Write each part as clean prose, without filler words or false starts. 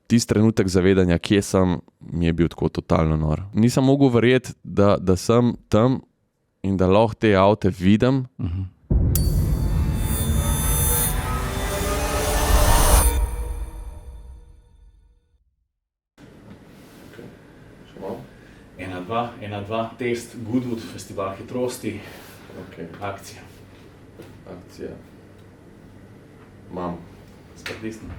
tisti trenutek zavedanja, kje sem, mi je bil tako totalno nor. Nisem mogel verjeti, da sem tam in da lahko te avte vidim. Ena, dva, test, Goodwood, festival hitrosti, akcija. Mam. Spritisnem.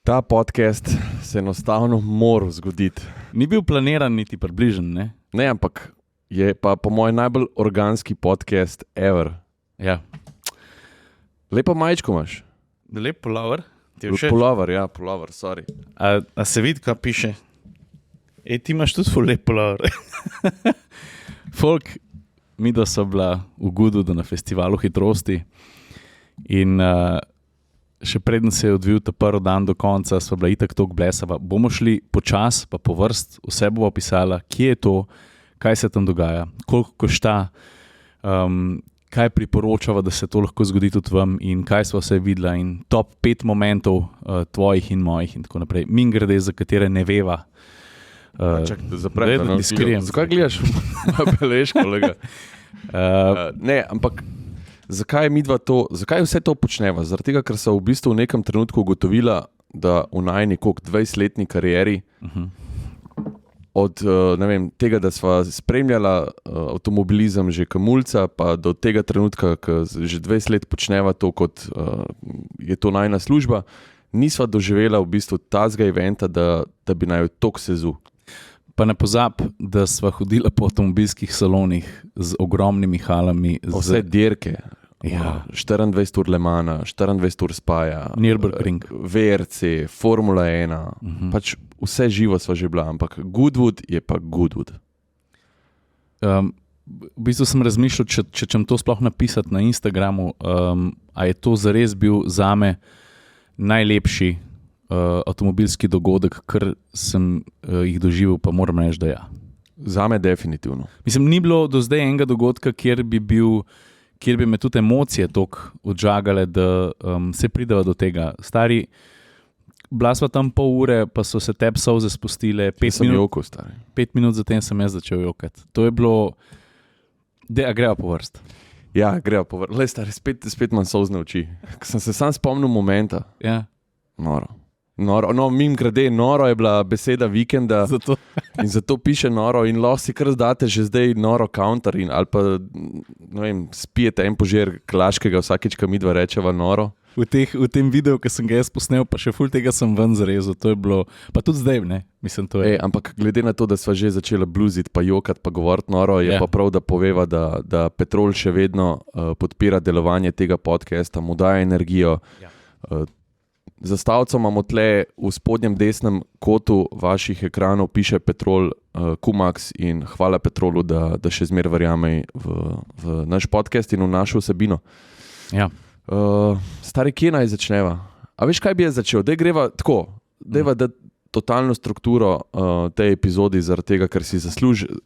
Ta podcast se enostavno mora zgoditi. Ni bil planiran niti približen, ne? Ne, ampak je pa po mojem najbolj organski podcast ever. Ja. Lepo majčko imaš. Lep pulover. Ti je všeč? Pulover, sorry. A se vidi, kaj piše? Ti imaš tudi ful lep pulover. Folk, mi da so bila v Goodwoodu na festivalu hitrosti in še preden se je odvil ta prvi dan do konca, sva bila itak toliko blesava. Bomo šli počas, pa po vrst, vse bova pisala, kje je to, kaj se tam dogaja, koliko košta, kaj priporočava, da se to lahko zgodi tudi vam in kaj sva vse videla in top 5 momentov tvojih in mojih in tako naprej. Mingrede, za katere ne veva. Zakaj gledaš moja beležka, kolega? Ne, ampak zakaj vse to počneva? Zaradi tega, ker so v bistvu v nekem trenutku ugotovila, da v najni 20-letni karieri od tega, da sva spremljala avtomobilizem že kamulca, pa do tega trenutka, ko že 20 let počneva to, kot je to najna služba, nisva doživela v bistvu tazga eventa, da bi naj tok sezu. Pa ne pozab, da sva hodila po avtomobilskih salonih z ogromnimi halami. Vse dirke. Ja. 24 ur Le Mana, 24 ur Spaja, Nürburgring, VRC, Formula 1, pač vse živo sva že bila, ampak Goodwood je pa Goodwood. V bistvu sem razmišljal, če to sploh napisati na Instagramu, a je to zares bil zame najlepši avtomobilski dogodek, kar sem jih doživel, pa moram reči, da ja. Zame definitivno. Mislim, ni bilo do zdaj enega dogodka, kjer bi me tudi emocije toliko odžagale, da se prideva do tega. Stari, bila sva tam pol ure, pa so se tebi solze spustile. 5 minut zatem sem jaz začel jokati. To je bilo, a greva po vrst. Ja, greva po vrst. Le stari, spet imam solzne oči. Sem se sam spomnil momenta. Ja. Noro. No, mimogrede, noro je bila beseda vikenda in zato piše noro in lahko si kar zdate že zdaj noro counter ali pa, ne vem, spijete en požir Klaškega vsakič, ko midva rečeva noro. V tem videu, ki sem ga jaz posnel, pa še ful tega sem ven zarezal, to je bilo, pa tudi zdaj, ne? Mislim, to je. Ampak glede na to, da sva že začela bluziti pa jokati pa govoriti noro, je pa prav, da poveva, da Petrol še vedno podpira delovanje tega podcasta, mu daje energijo. Zastavico imamo tle v spodnjem desnem kotu vaših ekranov, piše Petrol Kumax in hvala Petrolu, da še zmeraj verjame v naš podcast in v našo vsebino. Ja. Stari, kje naj začneva? A veš, kaj bi jaz začel? Daj greva tako, dajva dati totalno strukturo tej epizodi zaradi tega, ker si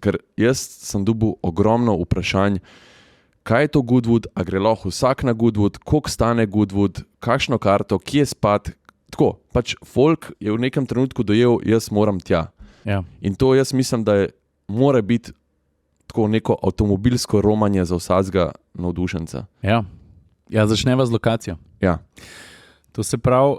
ker jaz sem dobil ogromno vprašanj, kaj je to Goodwood, a gre lahko vsak na Goodwood, koliko stane Goodwood, kakšno karto, kje spat, tako, pač folk je v nekem trenutku dojel, jaz moram tja. Ja. In to jaz mislim, da mora biti tako neko avtomobilsko romanje za vsakega navdušenca. Ja, začneva z lokacijo. Ja. To se pravi,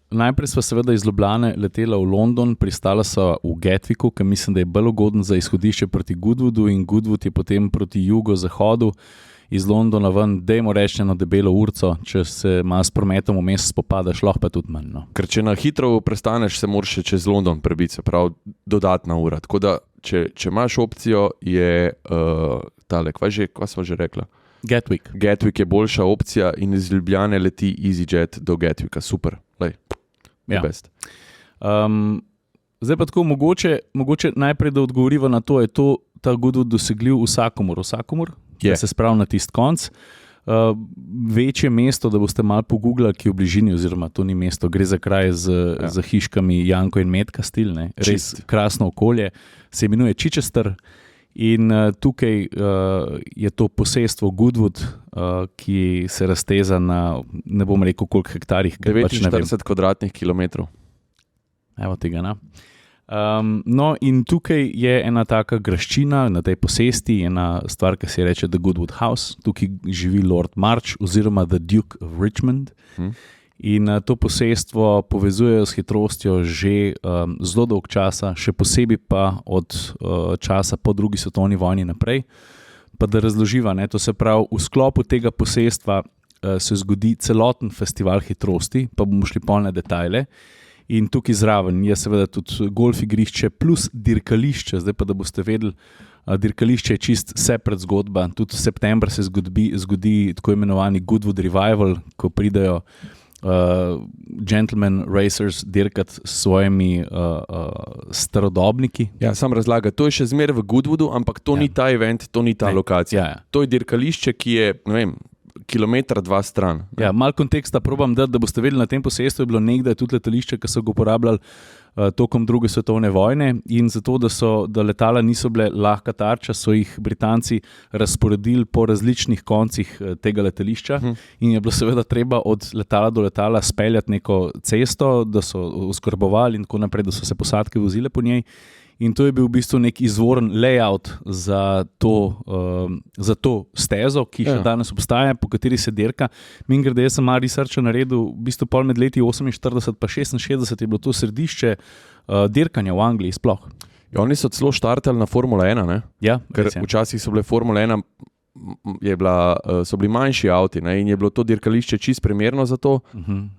najprej sva seveda iz Ljubljane letela v London, pristala sva v Gatwicku, ki mislim, da je bolj ugoden za izhodišče proti Goodwoodu in Goodwood je potem proti jugo-zahodu iz Londona ven, dajmo reči na debelo urco, če se malo s prometom vmes spopadaš, lahko pa tudi manj. No. Ker če na hitro prestaneš, se moraš še čez London prebiti, se pravi dodatna ura. Tako da, če imaš opcijo, je tale, kaj sva že rekla? Gatwick. Gatwick je boljša opcija in iz Ljubljane leti EasyJet do Gatwicka, super. Ja. Zdaj pa tako, mogoče najprej, da odgovoriva na to, je ta Goodwood dosegljiv vsakomur, da se spravi na tist konc. Večje mesto, da boste malo pogooglali, ki je v bližini, oziroma to ni mesto, gre za kraj z hiškami Janko in Metka stil, ne? Res krasno okolje, se imenuje Chichester In tukaj je to posestvo Goodwood, ki se razteza na, ne bom rekel koliko hektarjih. 49 kvadratnih kilometrov. Evo tega, ne? No, in tukaj je ena taka graščina na tej posesti, ena stvar, ki se reče The Goodwood House. Tukaj živi Lord March oziroma The Duke of Richmond. In to posestvo povezujejo s hitrostjo že zelo dolg časa, še posebej pa od časa po drugi svetovni vojni naprej. Pa da razloživa, ne, to se pravi, v sklopu tega posestva se zgodi celoten festival hitrosti, pa bomo šli pol na detajle. In tukaj zraven je seveda tudi golf igrišče plus dirkališče. Zdaj pa, da boste vedeli, dirkališče je čist separate zgodba. Tudi v septembru se zgodi tako imenovani Goodwood Revival, ko pridejo gentleman racers dirkat s svojimi starodobniki. Ja, sam razlaga, to je še zmeraj v Goodwoodu, ampak to ni ta event, to ni ta lokacija. Ja. To je dirkališče, ki je, ne vem, kilometra, 2 stran. Ja, malo konteksta probam dati, da boste vedeli, na tem posestvu je bilo nekdaj tudi letališče, ki so ga uporabljali tokom druge svetovne vojne, in zato, da letala niso bile lahka tarča, so jih Britanci razporedili po različnih koncih tega letališča in je bilo seveda treba od letala do letala speljati neko cesto, da so oskrbovali in tako naprej, da so se posadke vozile po njej. In to je bil v bistvu nek izvoren layout za to stezo, ki še danes obstaja, po kateri se dirka. Mimogrede, jaz sem malo researcha naredil, v bistvu pol med leti 48 pa 66 je bilo to središče dirkanja v Angliji sploh. Ja, oni so celo štartali na Formula 1, ne? Ja, ker včasih so bile Formula 1, so bili manjši avti, ne? In je bilo to dirkališče čist primerno za to,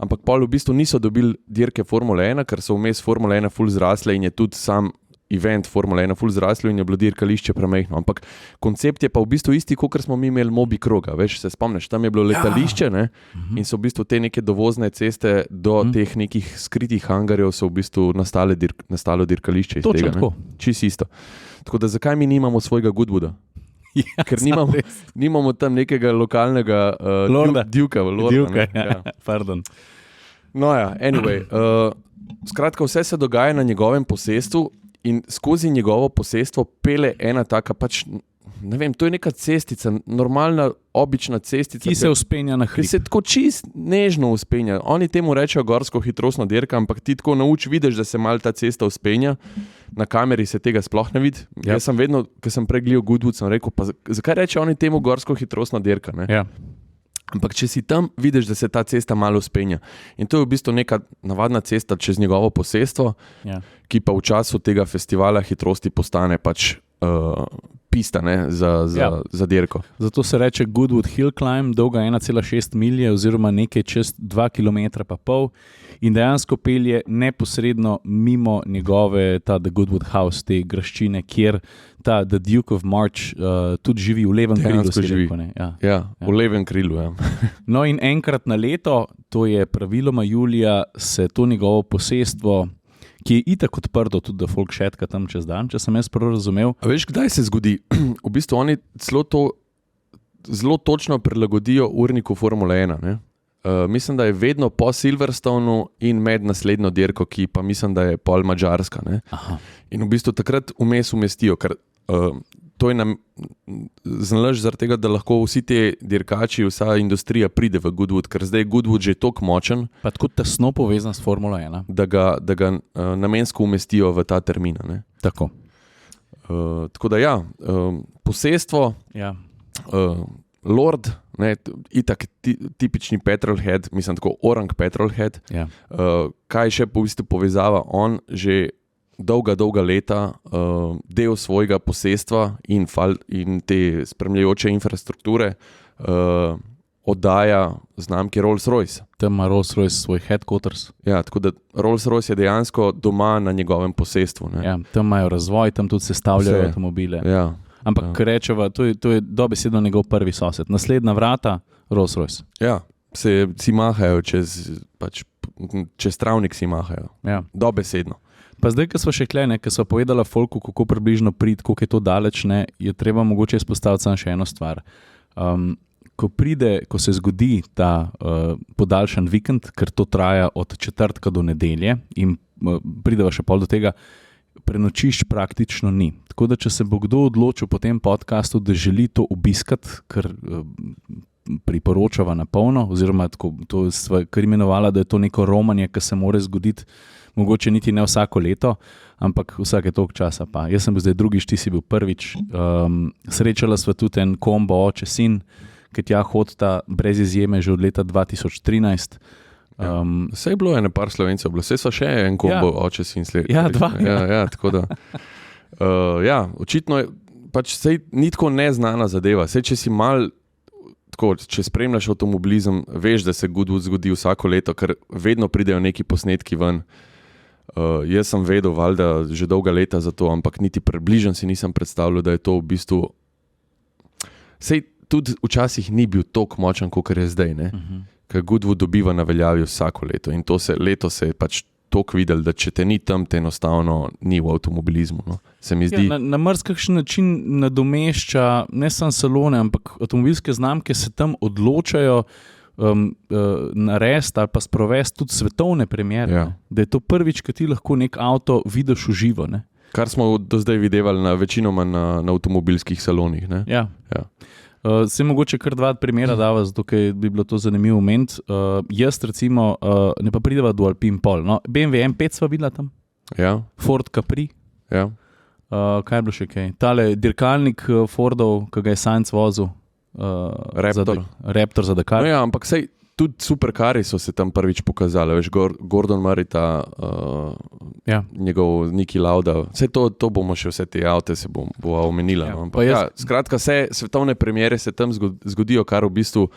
ampak pol v bistvu niso dobili dirke Formula 1, ker so vmes Formula 1 ful zrasle in je tudi sam event Formula 1 ful zraslo in je bilo dirkališče premehno. Ampak koncept je pa v bistvu isti, kot smo mi imeli Moby Kroga. Veš, se spomniš, tam je bilo letališče, ne? In so v bistvu te neke dovozne ceste do teh nekih skritih hangarjev so v bistvu nastalo dirkališče iz tega. Tako. Čist isto. Tako da zakaj mi nimamo svojega Goodwooda? Ja, ker nimamo tam nekega lokalnega Duka. Ja. Pardon. No ja, anyway. Skratka, vse se dogaja na njegovem posestvu. In skozi njegovo posestvo pele ena taka, pač, ne vem, to je neka cestica, normalna, obična cestica. Ki se vzpenja na hrib. Ki se tako čist nežno vzpenja. Oni temu rečejo gorsko hitrostna dirka, ampak ti tako vidiš, da se malo ta cesta vzpenja. Na kameri se tega sploh ne vidi. Ja. Jaz sem vedno, ko sem pregledal Goodwood, sem rekel, pa zakaj rečejo oni temu gorsko hitrostna dirka, ne? Ja. Ampak če si tam, vidiš, da se ta cesta malo vzpenja. In to je v bistvu neka navadna cesta čez njegovo posestvo, ki pa v času tega festivala hitrosti postane pač pista, ne, za dirko. Zato se reče Goodwood Hill Climb, dolga 1,6 milje oziroma nekaj čez 2,5 km in dejansko pelje neposredno mimo njegove, ta The Goodwood House, te graščine, kjer ta The Duke of March tudi živi v levem krilu. V levem krilu, ja. No in enkrat na leto, to je praviloma julija, se to njegovo posestvo, ki je itak odprto tudi, da folk šetka tam čez dan, če sem jaz prav razumel. A veš, kdaj se zgodi? V bistvu oni zelo točno prilagodijo urniku Formule 1, ne? Mislim, da je vedno po Silverstoneu in med naslednjo dirko, ki pa mislim, da je pol Madžarska, ne? Aha. In v bistvu takrat vmes umestijo, ker to je znalaž zaradi tega, da lahko vsi te dirkači, vsa industrija pride v Goodwood, ker zdaj je Goodwood že toliko močen. Pa tako tesno povezan s Formula 1. Da ga namensko umestijo v ta termin, ne? Tako. Tako da ja, posestvo, Lord, ne, itak tipični petrolhead, mislim tako orang petrolhead, kaj še v bistvu povezava, on že dolga leta del svojega posestva in te spremljajoče infrastrukture oddaja znamki Rolls-Royce. Tam ima Rolls-Royce svoj headquarters. Ja, tako da Rolls-Royce je dejansko doma na njegovem posestvu. Ne? Ja, tam imajo razvoj, tam tudi sestavljajo avtomobile. Ja. Ampak rečeva, to je dobesedno njegov prvi sosed. Naslednja vrata, Rolls-Royce. Ja, si mahajo čez travnik si mahajo. Ja. Dobesedno. Pa zdaj, ko smo še klene, ko smo povedala folku, kako približno priti, koliko je to daleč, ne, je treba mogoče izpostaviti samo še eno stvar. Ko se zgodi ta podaljšan vikend, ker to traja od četrtka do nedelje in prideva še pol do tega, prenočišč praktično ni. Tako da, če se bo kdo odločil po tem podcastu, da želi to obiskati, ker priporočava na polno, oziroma tako, to je kar imenovala, da je to neko romanje, ki se mora zgoditi, mogoče niti ne vsako leto, ampak vsake toliko časa pa. Jaz sem bil zdaj drugič, ti si bil prvič. Srečala sva tudi en kombo oče sin, ki tja hodita brez izjeme že od leta 2013. Saj je bilo ene par Slovencev, saj so še en kombo oče sin sled. Ja, dva. Ja, tako da. Očitno je, pač sej ni tako neznana zadeva. Sej, če si mal, tako, če spremljaš avtomobilizem, veš, da se Goodwood zgodi vsako leto, ker vedno pridejo neki posnetki ven. Jaz sem vedel, valjda, že dolga leta za to, ampak niti približno si nisem predstavljal, da je to v bistvu... Sej tudi včasih ni bil toliko močan, kot je zdaj, ne? Ker Goodwood dobiva na veljavi vsako leto in to leto se je pač toliko videl, da če te ni tam, te enostavno ni v avtomobilizmu. No? Se mi zdi... Na marsikakšen način nadomešča ne samo salone, ampak avtomobilske znamke se tam odločajo narediti ali pa sprovesti tudi svetovne premiere. Ja. Da je to prvič, ko ti lahko nek avto vidiš v živo. Ne? Kar smo do zdaj videvali večinoma na avtomobilskih salonih. Ne? Ja. Se mogoče kar dva primera dava, zato ker bi bilo to zanimivo moment. Jaz recimo, ne pa prideva do Alpine Pol. No, BMW M5 sva videla tam. Ja. Ford Capri. Ja. Kaj je bilo še kaj? Tale dirkalnik Fordov, ki ga je Sainz vozil. Raptor za Dakar. No ja, ampak sej tudi superkari so se tam prvič pokazali. Veš, Gordon Murray, njegov Niki Lauda. Vse to bomo še vse te avte se bo omenila. Ja. Ampak skratka, vse svetovne premiere se tam zgodijo, kar v bistvu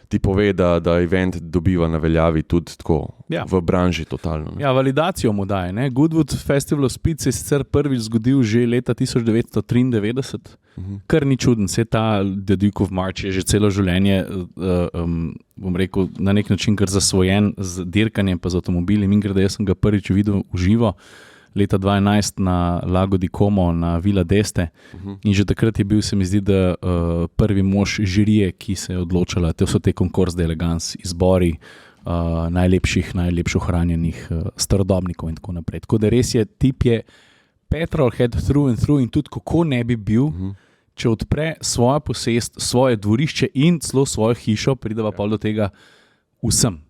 ti pove, da event dobiva na veljavi tudi tako v branži totalno. Ne? Ja, validacijo mu daje. Ne? Goodwood Festival of Speed se je sicer prvič zgodil že leta 1993. Kar ni čuden, se ta The Duke of March je že celo življenje, bom rekel, na nek način kar zasvojen z dirkanjem pa z avtomobili. Mingrede, jaz sem ga prvič videl v živo leta 2011 na Lago di Como na Villa d'Este in že takrat je bil, se mi zdi, da prvi mož žirije, ki se je odločala, to so te Concours d'Elegance izbori najlepšo hranjenih starodobnikov in tako naprej. Tako da res je, tip je petrolhead through and through in tudi kako ne bi bil, če odpre svojo posest, svoje dvorišče in celo svojo hišo, prideva pa do tega vsem.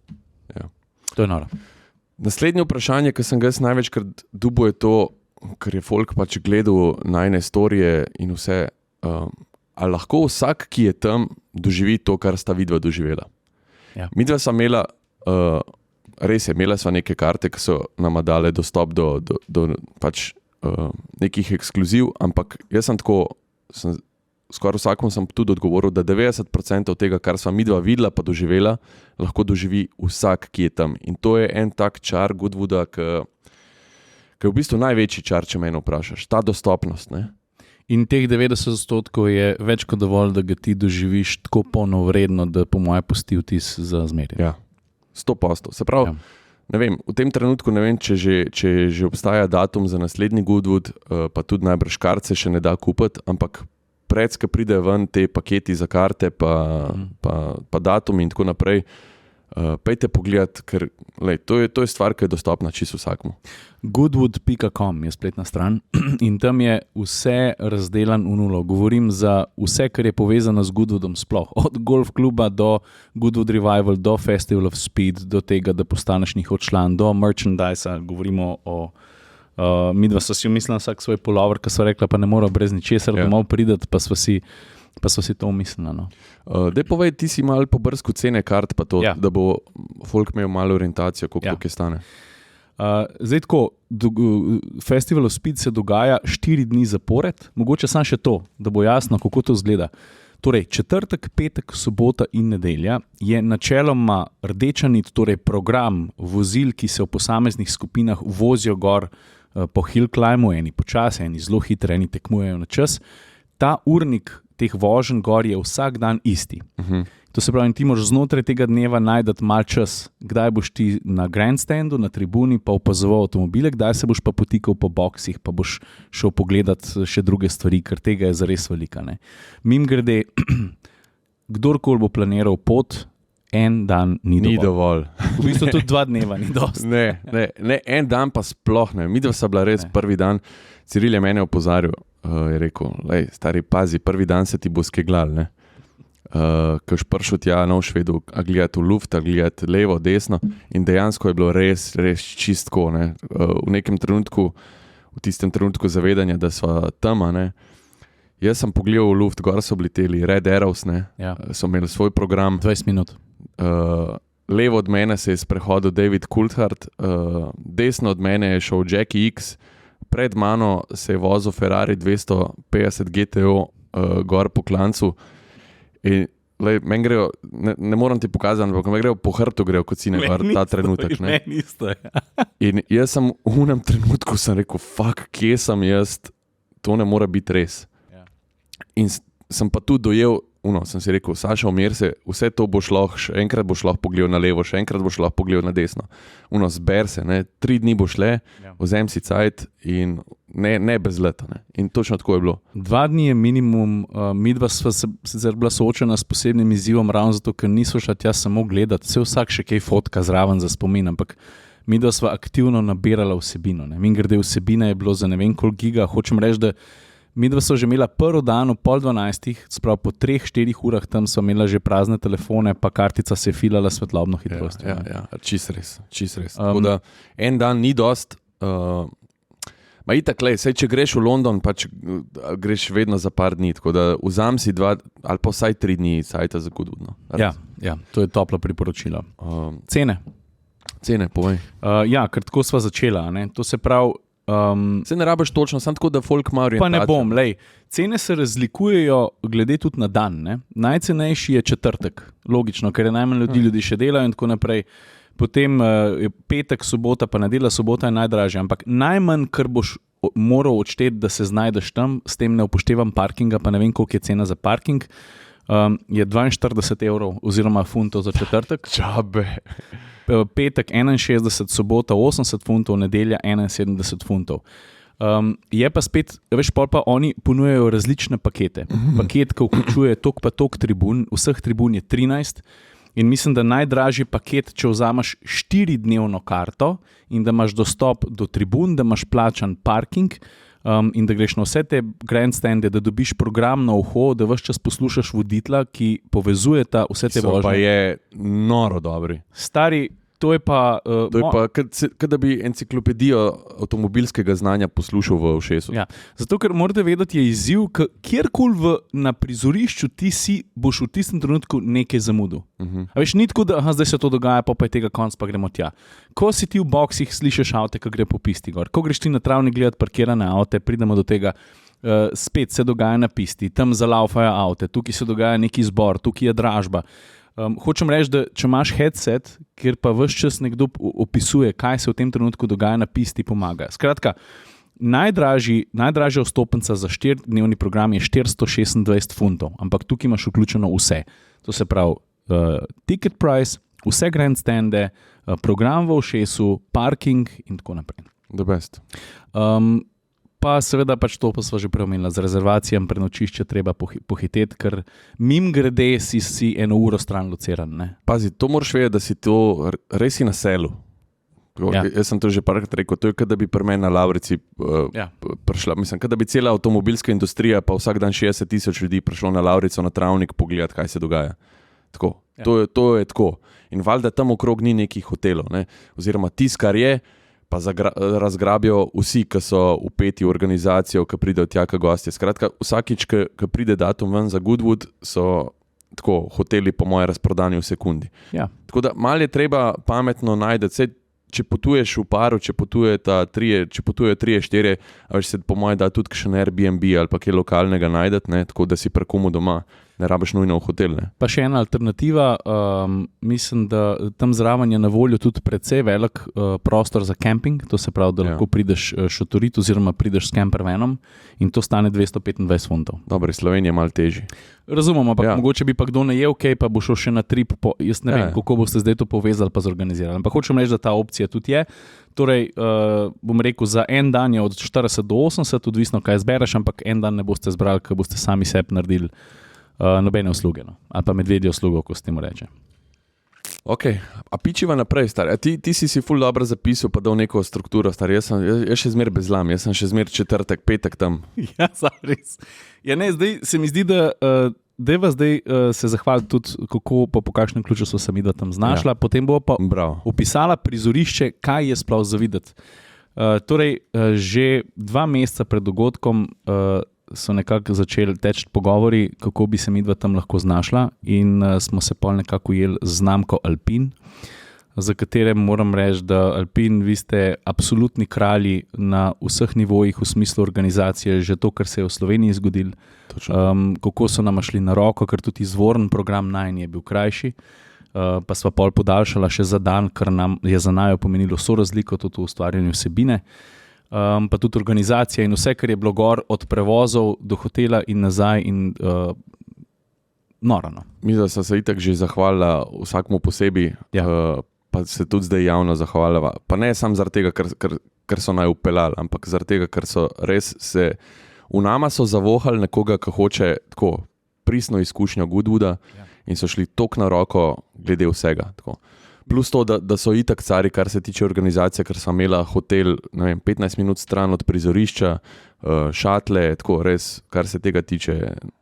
Ja. To je noro. Naslednje vprašanje, ki sem ga jaz največkrat dubo, je to, ker je folk pač gledal najne storije in vse, ali lahko vsak, ki je tam, doživi to, kar sta vidva doživela. Ja. Midva sva imela, res je, imela sva neke karte, ki so nama dale dostop do pač nekih ekskluziv, ampak jaz sem tako, skoraj vsakom sem tudi odgovoril, da 90% tega, kar sva midva videla pa doživela, lahko doživi vsak, ki je tam. In to je en tak čar Goodwooda, ki je v bistvu največji čar, če mene vprašaš. Ta dostopnost, ne? In teh 90% je več kot dovolj, da ga ti doživiš tako polnovredno, da po moje pusti vtis za zmeraj. Ja, 100%. Se pravi, ne vem, v tem trenutku ne vem, če že obstaja datum za naslednji Goodwood, pa tudi najbrž karce še ne da kupiti, ampak predska pride ven te paketi za karte, pa datum in tako naprej. Pejte pogledat, ker to je stvar, ki je dostopna čisto vsakmu. Goodwood.com je spletna stran in tam je vse razdelan v nulo. Govorim za vse, kar je povezano z Goodwoodom sploh. Od golf kluba do Goodwood Revival, do Festival of Speed, do tega, da postaneš njihov član, do merchandisa. Govorimo o midva so si umislila vsak svoj pulover, ki so rekla, pa ne mora brez ničesar domov prideti, pa so si to umislila. No. Dej povej, ti si malo po brsku cene kart, pa to, da bo folk imel malo orientacijo, koliko je stane. Zdaj tako, Festival of Speed se dogaja 4 dni zapored, mogoče samo še to, da bo jasno, kako to izgleda. Torej, četrtek, petek, sobota in nedelja je načeloma rdeča nit, torej program vozil, ki se v posameznih skupinah vozijo gor po hill climbu, eni počasi, eni zelo hitri, eni tekmujejo na čas. Ta urnik teh voženj gor je vsak dan isti. To se pravi, ti moraš znotraj tega dneva najdati mal čas, kdaj boš ti na grandstandu, na tribuni pa opazoval avtomobile, kdaj se boš pa potikal po boksih, pa boš šel pogledat še druge stvari, ker tega je zares velika. Ne? Mimogrede, kdorkoli bo planiral pot, en dan ni dovolj. Ni dovolj. V bistvu tudi 2 dneva ni dosti. Ne, en dan pa sploh ne. Midva sta bila res prvi dan. Ciril je mene opozarjal, je rekel, lej, stari, pazi, prvi dan se ti bo skeglal, ne. Ko si prišel tja na Švedu, a gledati v luft, a gledati levo, desno in dejansko je bilo res čistko, ne. V nekem trenutku, v tistem trenutku zavedanja, da sva tama, ne. Jaz sem pogledal v luft, gor so leteli Red Arrows, ne, so imeli svoj program. 20 minut. Levo od mene se je sprehodil David Coulthard, desno od mene je šel Jackie X, pred mano se je vozil Ferrari 250 GTO gor po klancu in meni grejo, ne moram ti pokazati, ampak me grejo po hrtu, grejo kot sine gor ta trenutek. Meni isto, ja. In jaz sem v unem trenutku sem rekel, fuck, kje sem jaz, to ne more biti res. In sem pa tu dojel, sem si rekel, Saša, umir se, vse to boš lahko, še enkrat boš lahko pogledal na levo, še enkrat boš lahko pogledal na desno. Zber se, ne, 3 dni boš le, vzem si cajt in ne brez leta. Ne. In točno tako je bilo. 2 dni je minimum, midva sva sicer bila soočena s posebnim izzivom, ravno zato, ker niso šla tja samo gledati, vsak še kaj fotka zraven za spomin, ampak midva sva aktivno nabirala vsebino. Ne. Mimogrede vsebina je bilo za ne vem koliko giga, hočem reči, da midva so že imela prvi dan v 11:30, sprav po 3-4 urah tam so imela že prazne telefone, pa kartica se je filala svetlobno hitrost. Ja, čist res. Tako da en dan ni dost. Ma itak, sej, če greš v London, pač greš vedno za par dni, tako da vzam si 2 ali pa vsaj 3 dni sajta za Goodwood. Ja, to je toplo priporočilo. Cene, povej. Ja, ker tako sva začela, ne? To se pravi, se ne rabiš točno, samo tako, da folk ima orientacijo. Pa ne bom, cene se razlikujejo glede tudi na dan. Ne? Najcenejši je četrtek, logično, ker je najmanj ljudi še delajo in tako naprej. Potem je petek, sobota, pa nedelja, sobota je najdražja, ampak najmanj, kar boš moral odšteti, da se znajdeš tam, s tem ne upoštevam parkinga, pa ne vem, koliko je cena za parking, je 42 evrov oziroma funtov za četrtek. Čabe. Petek 61, sobota 80 funtov, nedelja 71 funtov. Je pa spet, veš, pa oni ponujajo različne pakete. Paket, ki vključuje tok pa tok tribun, vseh tribun je 13 in mislim, da najdražji paket, če vzameš 4-dnevno karto in da imaš dostop do tribun, da imaš plačan parking in da greš na vse te grandstande, da dobiš program na uho, da ves čas poslušaš voditla, ki povezujeta vse te vožnje. Pa je noro dobri. Stari, to je pa... Kot da bi enciklopedijo avtomobilskega znanja poslušal v ušesu. Ja, zato, ker morate vedeti, je izziv, kjerkoli na prizorišču ti si, boš v tistem trenutku nekaj zamudil. A veš, ni tako, da zdaj se to dogaja, pa je tega konc, pa gremo tja. Ko si ti v boksih, slišiš avte, ki gre po pisti gor. Ko greš ti na travnik gledati parkirane avte, pridemo do tega, spet se dogaja na pisti, tam zalaufajo avte, tukaj se dogaja neki zbor, tukaj je dražba. Hočem reči, da če imaš headset, kjer pa ves čas nekdo opisuje, kaj se v tem trenutku dogaja na pisti, pomaga. Skratka, najdražja vstopnica za 4-dnevni program je 426 funtov, ampak tukaj imaš vključeno vse. To se pravi ticket price, vse grandstande, program v ušesu, parking in tako naprej. The best. Pa seveda pač to pa sva že preomenila, z rezervacijami prenočišče treba pohiteti, ker mimogrede si 1 uro stran lociran. Ne? Pazi, to moraš vedeti, da si to res na selu. Ja. Jaz sem to že parkrat rekel, to je kot da bi pri meni na Lavrici prišla, mislim, kot da bi cela avtomobilska industrija pa vsak dan 60,000 ljudi prišlo na Lavrico, na travnik pogledati, kaj se dogaja. Tako. Ja. To je tako. In valjda tam okrog ni nekih hotelov, ne? Oziroma tiskar je, pa razgrabijo vsi, ki so vpeti v organizacijo, ki pridejo tja, ki gostje. Skratka, vsakič, ki pride datum ven za Goodwood, so tako hoteli po moje razprodani v sekundi. Ja. Tako da malo je treba pametno najti. Če potuješ v paru, če potujejo 3-4, a veš se po moje da tudi še na Airbnb ali pa kaj lokalnega najdeti, ne, tako da si pri komu doma, ne rabiš nujno v hotel. Ne. Pa še ena alternativa, mislim, da tam zraven je na voljo tudi precej velik prostor za camping, to se pravi, da lahko prideš šotoriti oziroma prideš s campervanom in to stane 225 funtov. Dobro, Slovenija je malo težji. Razumem, ampak mogoče bi pa kdo najel, pa bo šel še na trip, jaz ne vem, kako boste zdaj to povezali pa zorganizirali, ampak hočem reči, da ta opcija tudi je. Torej, bom rekel, za en dan je od 40 do 80, odvisno kaj zbereš, ampak en dan ne boste zbrali, ker boste sami sebi naredili nobene usluge, no. Ali pa medvedje uslugo, ko se temu reče. Okay. A pičiva naprej, star. Ti si ful dobro zapisal, pa dal neko strukturo, star. Jaz še zmer bezlam, jaz sem še zmer četrtek, petek tam. Ja, res. Ja, ne, zdaj se mi zdi, da deva zdaj se zahvaliti tudi, kako pa po kakšnem ključu so se mi da tam znašla, potem bo pa opisala prizorišče, kaj je sploh za videti. Torej, že 2 meseca pred dogodkom so nekako začeli teči pogovori, kako bi se midva tam lahko znašla in smo se pol nekako ujeli z znamko Alpin, za katere moram reči, da Alpin, vi ste absolutni kralji na vseh nivojih v smislu organizacije, že to, kar se je v Sloveniji zgodilo, kako so nam šli na roko, ker tudi izvoren program najn je bil krajši, pa sva pol podaljšala še za dan, kar nam je za najo pomenilo vso razliko tudi v ustvarjanju vsebine. Pa tudi organizacija in vse, kar je bilo gor od prevozov do hotela in nazaj in norano. Mislim, da sem se itak že zahvalila vsakmu posebej, pa se tudi zdaj javno zahvalila. Pa ne samo zaradi tega, ker so naj upeljali, ampak zaradi tega, ker so res se v nama so zavohali nekoga, ki hoče tako pristno izkušnjo Goodwooda in so šli tok na roko glede vsega. Tako. Plus to, da so itak cari, kar se tiče organizacije, ker so imela hotel 15 minut stran od prizorišča, šatle, tako res, kar se tega tiče,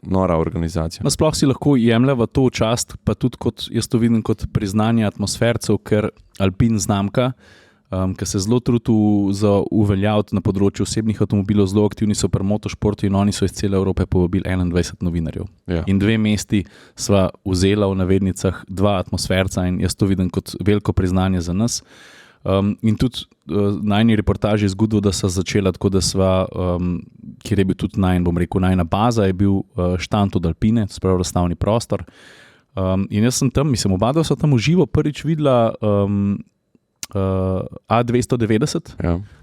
nora organizacija. Sploh si lahko jemljava to čast, pa tudi kot, jaz to vidim kot priznanje atmosfercev, ker Alpin znamka, ki se zelo trudi za uveljaviti na področju osebnih avtomobilov, zelo aktivni so pri motošportu in oni so iz cele Evrope povabili 21 novinarjev. Ja. In 2 mesti sva vzela v navednicah 2 atmosferca in jaz to vidim kot veliko priznanje za nas. In tudi najni reportaži iz Goodwooda so začela tako, da sva, kjer je bil tudi najna baza, je bil štand od Alpine, sprav razstavni prostor. In jaz sem tam, mislim, oba so tam v živo prvič videla A290,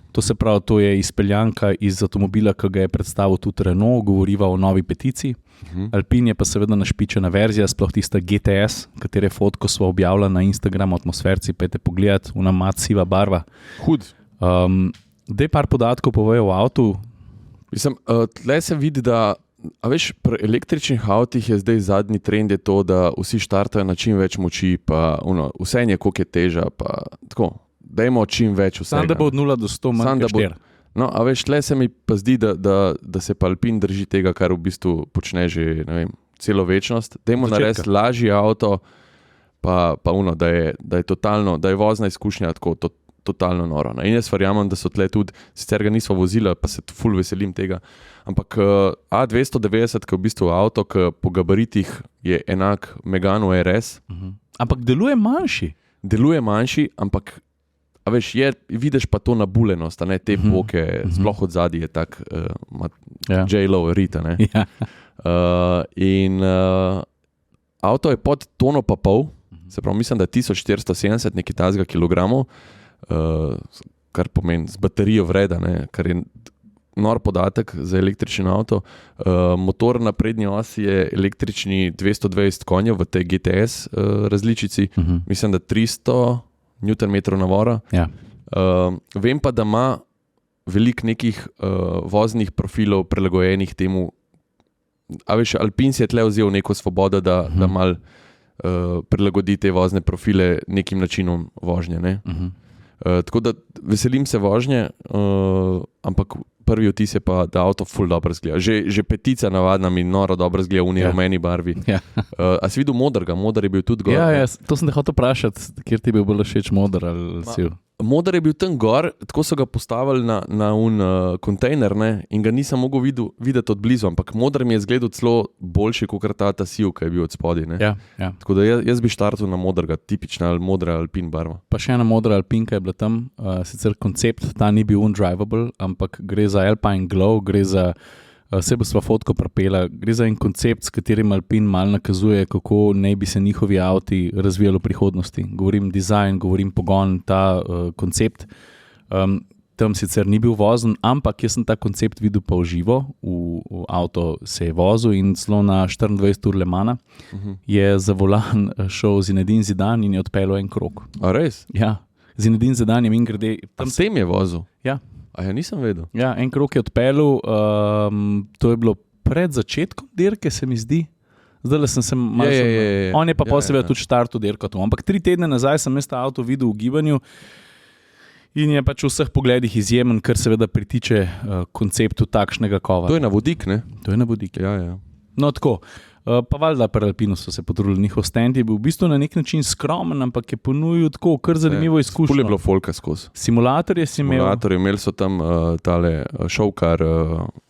to se pravi, to je izpeljanka iz avtomobila, ki ga je predstavil tudi Renault, govoriva o novi peticiji. Alpin je pa seveda našpičena verzija, sploh tista GTS, katere fotko smo objavila na Instagramu atmosferci, pejte pogledat, una mat siva barva. Hud. Dej par podatkov povejo o avtu. Mislim, tle se vidi, da a veš, pri električnih avtih je zdaj zadnji trend je to, da vsi štartajo na čim več moči, pa vse je koliko je teža, pa tako, dajmo čim več vsega. Sam da bo od 0 do 100 manj kot 4. No, a veš, tle se mi pa zdi, da se pa Alpin drži tega, kar v bistvu počne že, ne vem, celo večnost. Dajmo narediti lažji avto, pa da je totalno, da je vozna izkušnja tako totalno noro. In jaz verjamem, da so tle tudi, sicer ga nismo vozila, pa se ful veselim tega, ampak A290, ki je v bistvu avto, ki po gabaritih je enak Meganu RS. Ampak deluje manjši. Deluje manjši, ampak a veš, vidiš pa to nabulenost, ne, te boke, sploh od zadnji je tak J-Lo rita, ne. In avto je pod tono pa pol, se pravi, mislim, da 1470 nekaj tazga kilogramov, kar pomeni z baterijo vreda, ne, kar je nor podatek za električni avto. Motor na prednji osi je električni 220 konjev v tej GTS različici, mislim, da 300 Nm navora. Ja. Vem pa, da ima veliko nekih voznih profilov prilagojenih temu. A veš, Alpin si je tle vzel neko svobodo, da mal prilagodi te vozne profile nekim načinom vožnje. Ne? Tako da veselim se vožnje, ampak prvi vtis je pa, da avto ful dobro zgleda. Že petica navadna mi noro dobro zgleda v rumeni barvi. Ja. A si videl modrega? Modar je bil tudi gor. Ja, to sem te hotel vprašati, kjer ti je bil bolj všeč modar ali siv? Modar je bil tam gor, tako so ga postavili na kontejner, ne, in ga nisem mogel videti od blizu, ampak modar mi je zgledal celo boljši, kot ta siv, ki je bil od spodaj. Ja. Tako da jaz bi štartil na modrega, tipična modra Alpin barva. Pa še ena modra Alpinka je bila tam, sicer koncept, ta ni bil undrivable, ampak gre za Alpine Glow, gre za, vse bo sva fotko prepela, gre za en koncept, s katerim Alpin malo nakazuje, kako naj bi se njihovi avti razvijali v prihodnosti. Govorim dizajn, govorim pogon, ta koncept. Tam sicer ni bil vozen, ampak jaz sem ta koncept videl pa v živo, v avto se je vozil in celo na 24 ur Le Mana je za volan šel Zinedine Zidane in je odpeljal en krog. A res? Ja, Zinedine Zidane je mingrede. S tem je vozil? Ja. A ja, nisem vedel. Ja, en krog je odpeljal, to je bilo pred začetkom dirke, se mi zdi, Zdaj sem se malo Je. On je pa posebej tudi štartu dirko to. Ampak 3 tedne nazaj sem ta avto videl v gibanju in je pač v vseh pogledih izjemen, kar seveda pritiče konceptu takšnega kova. To je na vodik, ne? To je na vodik. Ja. No tako. Pa valjda pri Alpinu so se potrudili, njihov stand je bil v bistvu na nek način skromen, ampak je ponudil tako kar zanimivo izkušnjo. Ful je bilo folka skozi. Simulatorje si imel. Imeli so tam tale šovkar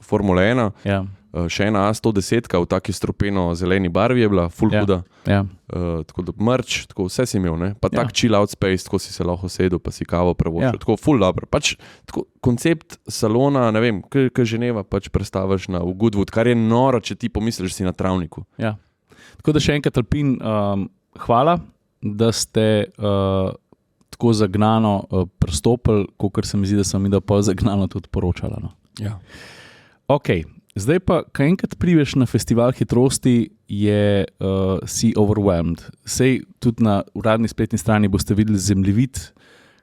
Formula 1, Ja. Še ena A110 v taki stropeno zeleni barvi je bila, ful huda. Ja. Tako da merch, tako vse si imel, ne? Pa Ja. tak chill out space, tako si se lahko sedel, pa si kavo prevošil, Ja. tako ful dobro. Pač tako, koncept salona, ne vem, kaj Ženeva pač predstaviš v Goodwood, kar je noro, če ti pomisliš, si na travniku. Ja. Tako da še enkrat Alpin, hvala, da ste tako zagnano pristopili, kakor se mi zdi, da sem mi da pol zagnano tudi poročala. No. Ja. Ok, zdaj pa, ko enkrat prideš na festival hitrosti, si overwhelmed. Sej tudi na uradni spletni strani boste videli zemljevid,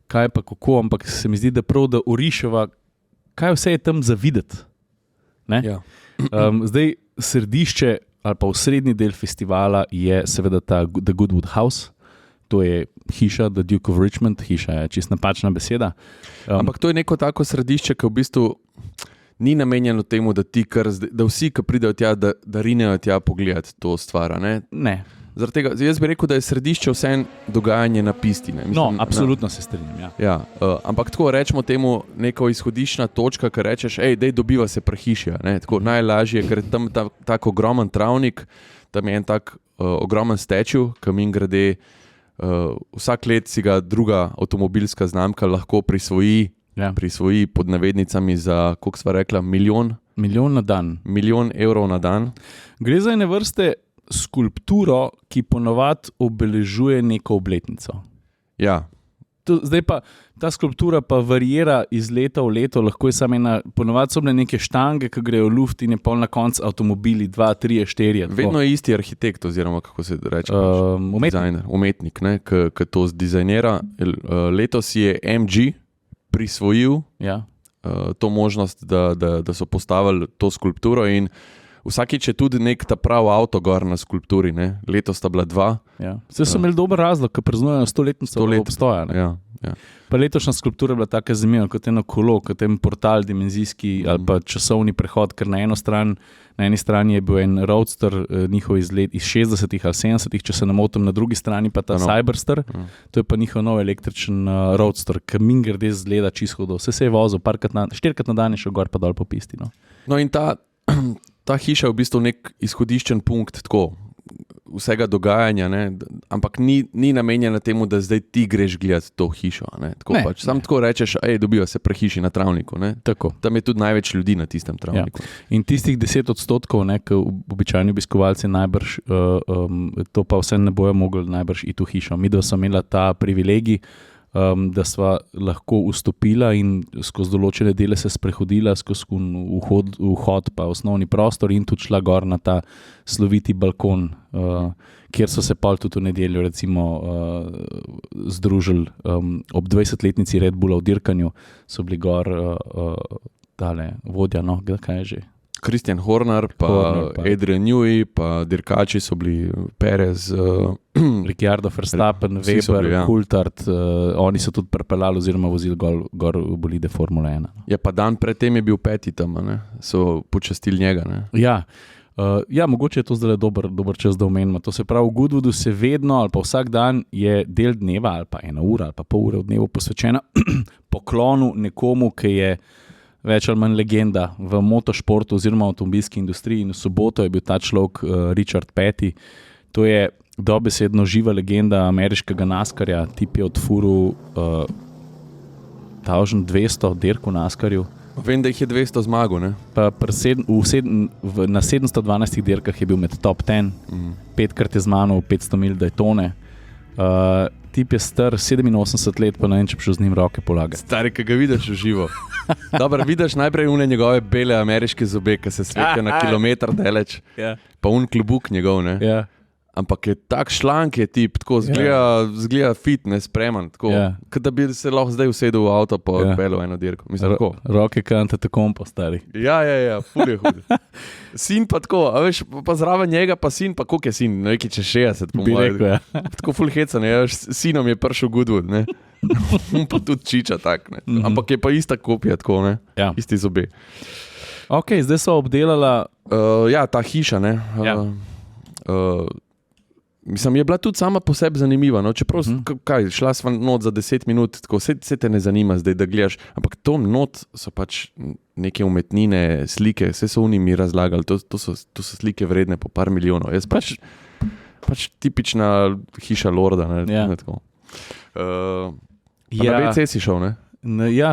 kaj pa kako, ampak se mi zdi, da prav, da oriševa, kaj vse je tam za videti. Ne? Ja. Zdaj središče ali pa osrednji del festivala je seveda ta The Goodwood House. To je hiša, The Duke of Richmond, hiša je čist napačna beseda. Ampak to je neko tako središče, ki v bistvu ni namenjeno temu, da vsi, ki pridejo tja, da rinejo tja pogledati to stvar. Ne. Zaradi tega, jaz bi rekel, da je središče vseeno dogajanje na pisti. Ne? Mislim, absolutno se strinjam. Ja. Ja, ampak tako rečemo temu neko izhodiščna točka, ki rečeš, dej dobiva se pri hiši. Tako najlažje, ker je tam tak ogromen travnik, tam je en tak ogromen steču, ki mimogrede vsak let si ga druga avtomobilska znamka lahko prisvoji pod navednicami za, koliko sva rekla, Milijon na dan. milijon evrov na dan. Gre za ene vrste skulpturo, ki ponovadi obeležuje neko obletnico. Ja. Zdaj pa ta skulptura pa variira iz leta v leto, lahko je samo ena, ponovadi so bile neke štange, ki grejo v luft in je pol na koncu avtomobili, 2, 3, 4. Vedno je isti arhitekt, oziroma kako se reče, umetnik, ki to zdizajnira. Letos je MG prisvojil to možnost, da so postavili to skulpturo in vsakič je tudi nek ta prav avto gor na skulpturi. Ne? Letos sta bila 2. Ja. Zdaj so imeli dober razlog, ker praznujejo 100-letnico obstoja. Ja. Pa letošnja skulptura je bila tako zanimiva, kot eno kolo, kot en portal dimenzijski ali pa časovni prehod, ker na eni strani je bil en roadster njihov iz 60-ih ali 70-ih, če se ne motim, na drugi strani pa ta Cyberster, to je pa njihov nov električen roadster, ki mimogrede zgleda čisto hudo. Vse se je vozil, 4krat na dan je šel gor pa dol po pisti. No in ta hiša je v bistvu nek izhodiščen punkt tako vsega dogajanja, ampak ni namenjena temu, da zdaj ti greš gledati to hišo. Sam tako rečeš, dobiva se pri hiši na travniku. Tam je tudi največ ljudi na tistem travniku. Ja. In tistih 10%, ki običajni obiskovalci najbrž, to pa vse ne bojo mogli najbrž iti v hišo. Mi, da smo imeli ta privilegij, da sva lahko vstopila in skozi določene dele se sprehodila, skozi vhod pa osnovni prostor in tudi šla gor na ta sloviti balkon, kjer so se pol tudi v nedeljo recimo združili ob 20-letnici Red Bulla v dirkanju, so bili gor tale vodja, kaj je že? Christian Horner, pa Adrian Newey, pa dirkači so bili Perez, Ricciardo, Verstappen, Weber, Coulthard, oni so tudi prepeljali oziroma vozili gor v bolide Formule 1. Ja, pa dan predtem je bil 5. tam, so počastili njega. Ja, mogoče je to zdaj dober čas, da omenimo. To se pravi, v Goodwoodu se vedno ali pa vsak dan je del dneva ali pa 1 ura ali pa pol ure v dnevu posvečena poklonu nekomu, ki je več ali manj legenda v motošportu oziroma avtomobilski industriji, in v soboto je bil ta človek Richard Petty. To je dobesedno živa legenda ameriškega NASCAR-ja, tip je odfuril 1200 dirk v NASCAR-ju. Vem, da jih je 200 zmagal. Na 712 dirkah je bil med top 10, 5krat je zmanil 500 mil Daytone. Tip je star 87 let, pa ne vem, če bi šel z njim roke polagati. Stari, ki ga vidiš v živo. Dobro, vidiš najprej une njegove bele ameriške zobe, ki se svetijo na kilometr daleč, pa klobuk njegov. Ja. ampak je tak šlank je tip, tako zgleda fitness, spreman, tako, kot da bi se lahko zdaj usedel v avto pa odpeljal eno dirko. Mislim, roke kante tako po stari. Ja, ful je hud. Sin pa tako, a veš, pa zraven njega pa sin, pa koliko je sin, neki čez 60, po mojem. Tako ful hecan, sinom je prišel Goodwood, ne. Pa tudi čiča tak, ne. Ampak je pa ista kopija, tako, ne. Isti zobe. Ok, zdaj so obdelala... ta hiša, ne. Mislim, je bila tudi sama po sebi zanimiva, no? Čeprav, šla sva not za 10 minut, tako se te ne zanima zdaj, da gledaš, ampak to not so pač neke umetnine, slike, vse so oni mi razlagali, to so slike vredne po par milijonov. Jaz pač tipična hiša lorda, ne, tako. Na WC si šel, ne?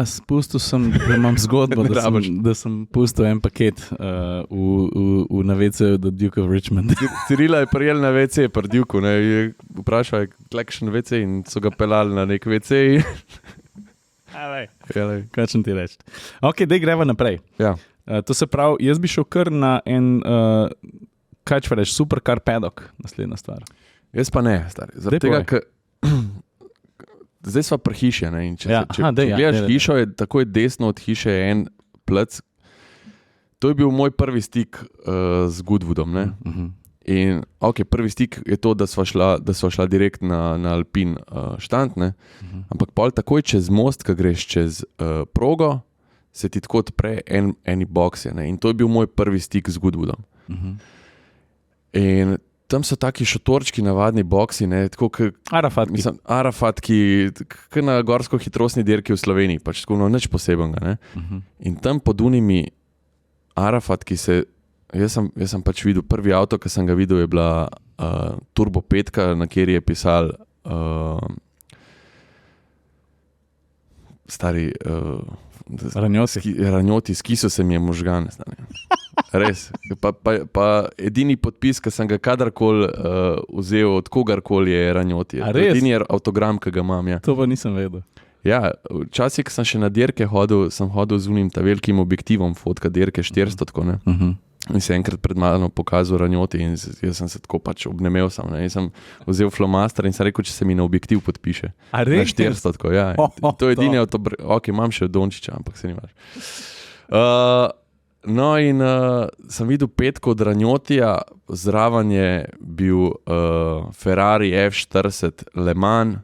Spustil sem, da imam zgodbo, da sem pustil en paket na WC do Duke of Richmond. Cirila je prijel na WC pri Duke, ne, je vprašal, kakšen WC in so ga pelali na nek WC. Kaj čem ti reči? Ok, daj greva naprej. Ja. To se pravi, jaz bi šel kar na en, kaj če reči, supercar paddock, naslednja stvar. Jaz pa ne, stari. Zaradi tega, ker zdaj sva pri hiši, ne, in če gledaš hišo, je takoj desno od hiše en plec. To je bil moj prvi stik z Goodwoodom, ne. In prvi stik je to, da sva šla direkt na Alpin štand, ne. Ampak pol takoj čez most, ko greš čez progo, se ti tako odpre eni boksi, ne. In to je bil moj prvi stik z Goodwoodom. In tam so taki šotorčki, navadni boksi, ne, tako Arafatki. Mislim, Arafatki, na gorsko-hitrostni dirki v Sloveniji, pač tako nič posebenega, ne. In tam pod unimi Arafatki jaz sem pač videl, prvi avto, ki sem ga videl, je bila Turbo 5, na kjer je pisal stari Ranjoti, skiso se mi je možgan. Res. Pa edini podpis, ki sem ga kadarkoli vzel od kogarkoli, je Ranjoti. Edini avtogram, ki ga imam. Ja. To pa nisem vedel. Ja, včasih, ko sem še na dirke hodil, sem hodil z unim ta velikim objektivom fotka dirke 400, tako, ne. In se enkrat pred mano pokazal Ranjoti in jaz sem se tako pač obnemel sam, ne. In sem vzel flomaster in sem rekel, če se mi na objektiv podpiše. A res? Na 400, tako, ja. To je edini imam še Dončića, ampak se nimaš. No in sem videl petko od Ranjotija, zraven je bil Ferrari F40 Le Mans,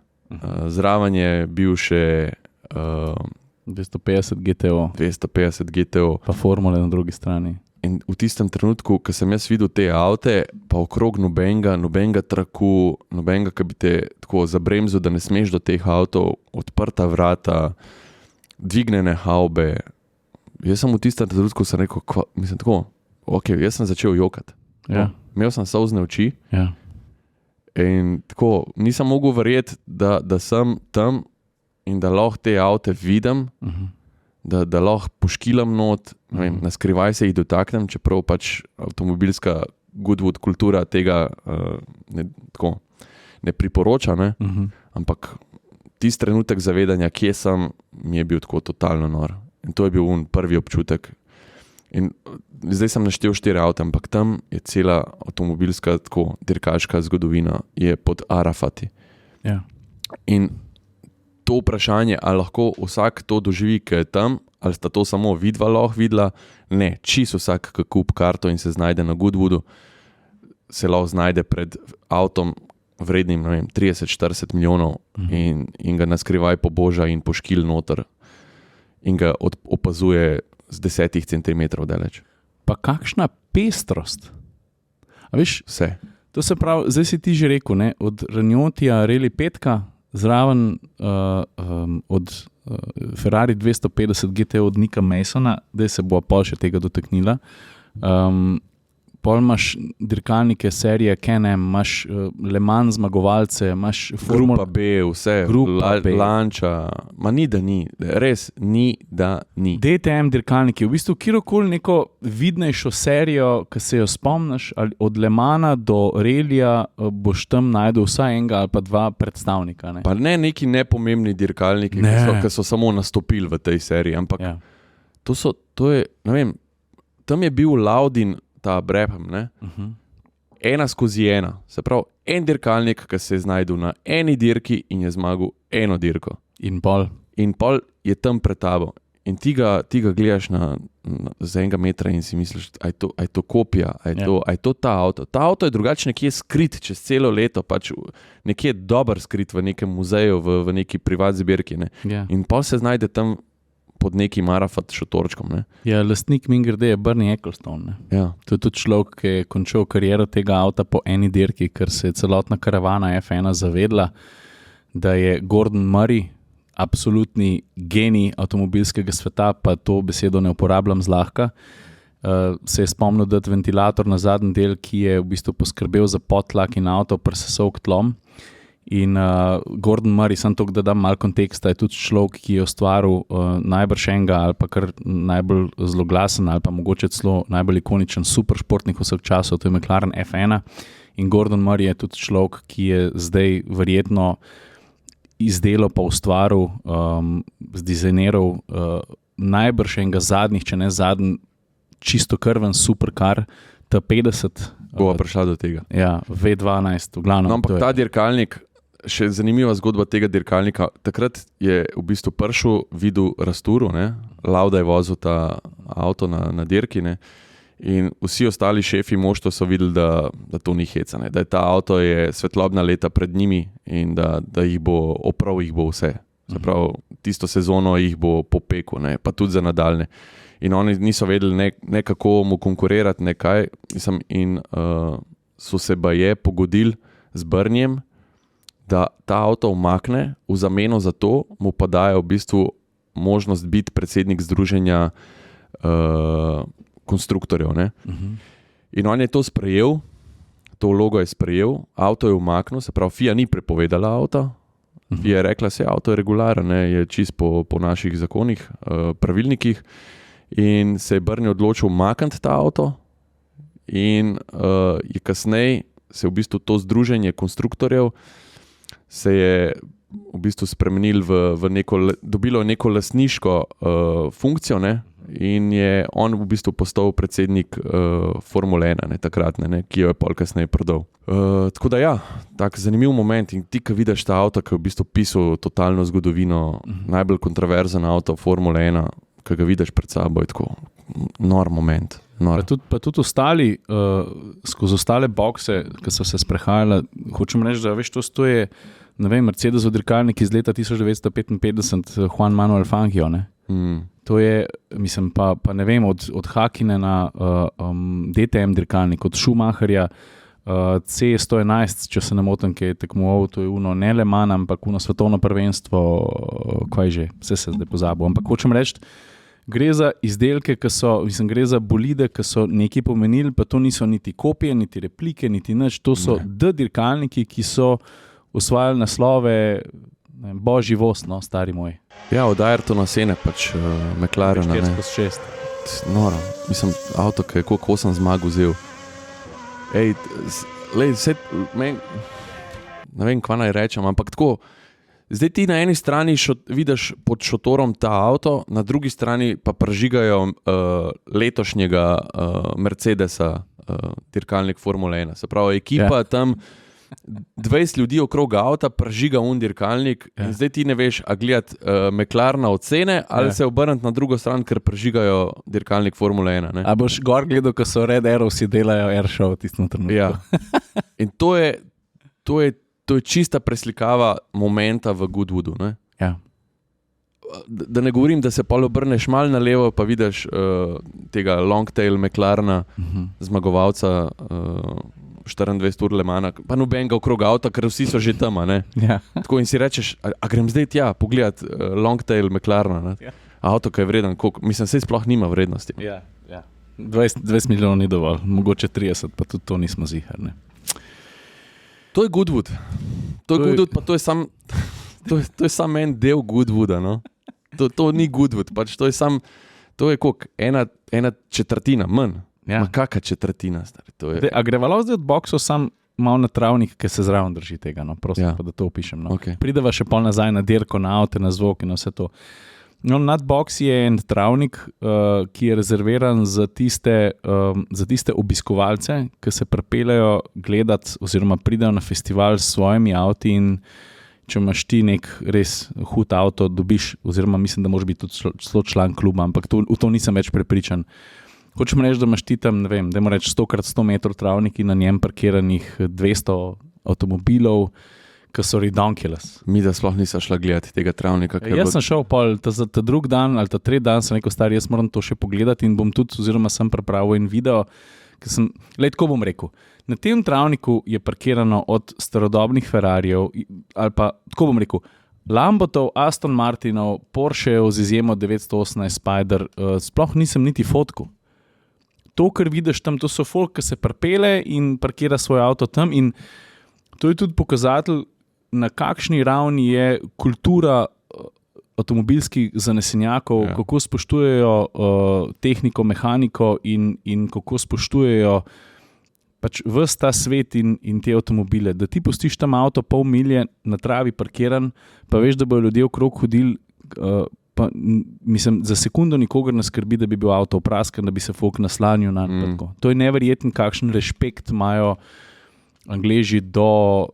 zraven je bil še 250 GTO. Pa formule na drugi strani. In v tistem trenutku, ko sem jaz videl te avte, pa okrog nobenega traku, nobenega, ki bi te tako zabremzil, da ne smeš do teh avtov, odprta vrata, dvignjene havbe. Jaz sem v tistem trenutku rekel, mislim tako, jaz sem začel jokati. Ja. Imel sem solzne oči. Ja. In tako, nisem mogel verjeti, da sem tam in da lahko te avte vidim, da lahko poškilam not, na skrivaj se jih dotaknem, čeprav pač avtomobilska Goodwood kultura tega ne priporoča, ne? Ampak tisti trenutek zavedanja, kje sem, mi je bil tako totalno nor. In to je bil prvi občutek. In zdaj sem naštel 4 avte, ampak tam je cela avtomobilska tako dirkaška zgodovina je pod Arafati. Ja. In to vprašanje, ali lahko vsak to doživi, ki je tam, ali sta to samo vidva lahko videla, ne, čisto vsak, ki kup karto in se znajde na Goodwoodu, se lahko znajde pred avtom vrednim, ne vem, 30-40 milijonov in ga naskrivaj poboža in poškil noter in ga opazuje z 10 centimetrov daleč. Pa kakšna pestrost. A veš, vse. To se pravi, zdaj si ti že rekel, ne, od Ranjotija Rally 5, zraven od Ferrari 250 GT od Nicka Masona, da se bo pol še tega dotaknila. Pol imaš dirkalnike serije Can-Am, imaš Le Mans zmagovalce, imaš Grupa B, vse, Lanča, ma ni da ni, res ni da ni. DTM dirkalniki, v bistvu kjerokoli neko vidnejšo serijo, ki se jo spomniš, od Le Mana do Rallyja boš tam najdel vsaj enega ali pa 2 predstavnika. Ne? Pa ne neki nepomembni dirkalniki, ki so samo nastopili v tej seriji, ampak to je, ne vem, tam je bil Laudin ta Brabham, ne? 1/1, se pravi, en dirkalnik, ki se je znajdel na eni dirki in je zmagal eno dirko. In pol. In pol je tam pred tabo. In ti ga gledaš za 1 metra in si misliš, a je to kopija, a je to ta avto. Ta avto je drugače nekje skrit čez celo leto, pač nekje dober skrit v nekem muzeju, v neki privat zbirki. Ne? Ja. In pol se znajde tam pod nekim Arafat šotorčkom. Ne? Ja, lastnik mimogrede je Bernie Ecclestone. Ne? Ja. To je tudi človek, ki je končal kariero tega avta po eni dirki, ker se je celotna karavana F1 zavedla, da je Gordon Murray absolutni genij avtomobilskega sveta, pa to besedo ne uporabljam zlahka, se je spomnil dati ventilator na zadnji del, ki je v bistvu poskrbel za podtlak in avto presesal k tlom. In Gordon Murray, sem to, da dam malo konteksta, je tudi človek, ki je ustvaril najbrž enega ali pa kar najbolj zloglasen ali pa mogoče celo najbolj ikoničen superšportnik vseh časov, to je McLaren F1. In Gordon Murray je tudi človek, ki je zdaj verjetno izdelal pa ustvaril, zdizajniral najbrž enega zadnjih, če ne zadnji, čisto krven superkar T50. Bova prišla do tega. Ja, V12, v glavnem. No, ampak ta dirkalnik, še zanimiva zgodba tega dirkalnika, takrat je v bistvu prišel, videl Rasturu, ne? Lauda je vozil ta avto na dirki, ne? In vsi ostali šefi moštva so videli, da to ni heca, ne? Da je ta avto je svetlobna leta pred njimi in da jih bo, oprav jih bo vse. Se pravi, tisto sezono jih bo popekel, ne? Pa tudi za nadaljne. In oni niso vedeli ne kako mu konkurirati, ne kaj. In so se baje pogodili z Brnjem, da ta avto umakne, v zameno za to mu pa dajo v bistvu možnost biti predsednik združenja konstruktorjev. Ne? In on je to sprejel, to vlogo je sprejel, avto je umaknil, se pravi, FIA ni prepovedala avta, FIA je rekla, se avto je regularen, ne? Je čist po naših zakonih, pravilnikih, in se je Brnje odločil umakniti ta avto in je kasneje se v bistvu to združenje konstruktorjev se je v bistvu spremenil dobilo neko lastniško funkcijo, ne? In je on v bistvu postal predsednik Formule 1, takratne, ne? Ki jo je pol kasneje prodal. Tako da ja, tak zanimiv moment in ti, ki vidiš ta avto, ki je v bistvu pisal totalno zgodovino, najbolj kontroverzen avto Formule 1, ki ga vidiš pred sabo, je tako nor moment. Nor. Pa tudi ostali, skozi ostale bokse, ki so se sprehajali, hočem reči, da veš, to je, ne vem, Mercedesov dirkalnik iz leta 1955, Juan Manuel Fangio, ne? To je, mislim, pa ne vem, od Hakkinen na DTM dirkalnik, od Schumacherja, C111, če se ne motim, ki je tekmoval, to je ne Le Mans, ampak svetovno prvenstvo, kaj že, vse se zdaj pozabil. Ampak hočem reči, gre za izdelke, gre za bolide, ki so nekaj pomenili, pa to niso niti kopije, niti replike, niti nič, to so dirkalniki, ki so osvajali naslove, božji voz, no, stari moj. Ja, od Ayrtona Sene, pač McLarena. 4/6. Noro, mislim, avto, ki je koliko 8 zmag vzel. Ej, ne vem, kva naj rečem, ampak tako, zdaj ti na eni strani vidiš pod šotorom ta avto, na drugi strani pa prižigajo letošnjega Mercedesa, dirkalnik Formule 1. Se pravi, ekipa tam 20 ljudi okrog avta prižiga dirkalnik in zdaj ti ne veš, a gledati McLarena ocene ali se obrniti na drugo stran, ker prižigajo dirkalnik Formule 1. Ne? A boš gor gledal, ko so Red Arrowsi delajo airshow v tistem trenutku. Ja. In to je čista preslikava momenta v Goodwoodu. Ne? Ja. Da ne govorim, da se pa obrneš malo na levo, pa vidiš tega Longtail McLarena, zmagovalca 24 ur Le Mana, pa nobenega okrog avta, ker vsi so že tam. Ja. Tako in si rečeš, a grem zdaj tja pogledat Longtail McLarena. Ja. Avto, ki je vreden, mislim, sej sploh nima vrednosti. Ja. 20 milijonov ni dovolj, mogoče 30, pa tudi to nismo ziharni. To je Goodwood. Goodwood, pa to je sam en del Goodwooda. No? To ni Goodwood, pač to je koliko? Ena četrtina, manj. Ja. Kakšna četrtina? A gre valov zdaj od boksov sam malo na travnik, ki se zraven drži tega, no? Prosim, pa da to opišem. No? Okay. Prideva še pol nazaj na dirko, na avte, na zvok in vse to. No, Nutbox je en travnik, ki je rezerviran za tiste obiskovalce, ki se pripeljejo gledati oziroma pridejo na festival s svojimi avti in če imaš ti nek res hud avto, dobiš, oziroma mislim, da moraš biti tudi celo član kluba, ampak v to nisem več prepričan. Hočem reči, da imaš ti tam, ne vem, da moraš 100x100 metrov travnik in na njem parkiranih 200 avtomobilov, ki so redonkulous. Mi da sploh nisem šla gledati tega travnika. Jaz sem šel ta drug dan ali ta tretji dan, sem rekel, stari, jaz moram to še pogledati in bom tudi, oziroma sem pripravil en video, tako bom rekel, na tem travniku je parkirano od starodobnih Ferrarijev ali pa, tako bom rekel, Lambotov, Aston Martinov, Porschejev z izjemo 918 Spider, sploh nisem niti fotku. To, kar vidiš tam, to so folk, ki se pripelje in parkira svoj avto tam in to je tudi pokazatelj, na kakšni ravni je kultura avtomobilskih zanesenjakov, kako spoštujejo tehniko, mehaniko in kako spoštujejo pač ves ta svet in te avtomobile. Da ti pustiš tam avto pol milje na travi parkiran, pa veš, da bodo ljudje okrog hodili, pa mislim, za sekundo nikogar ne skrbi, da bi bil avto opraskan, da bi se folk naslanil na To je neverjeten, kakšen respekt imajo Angleži do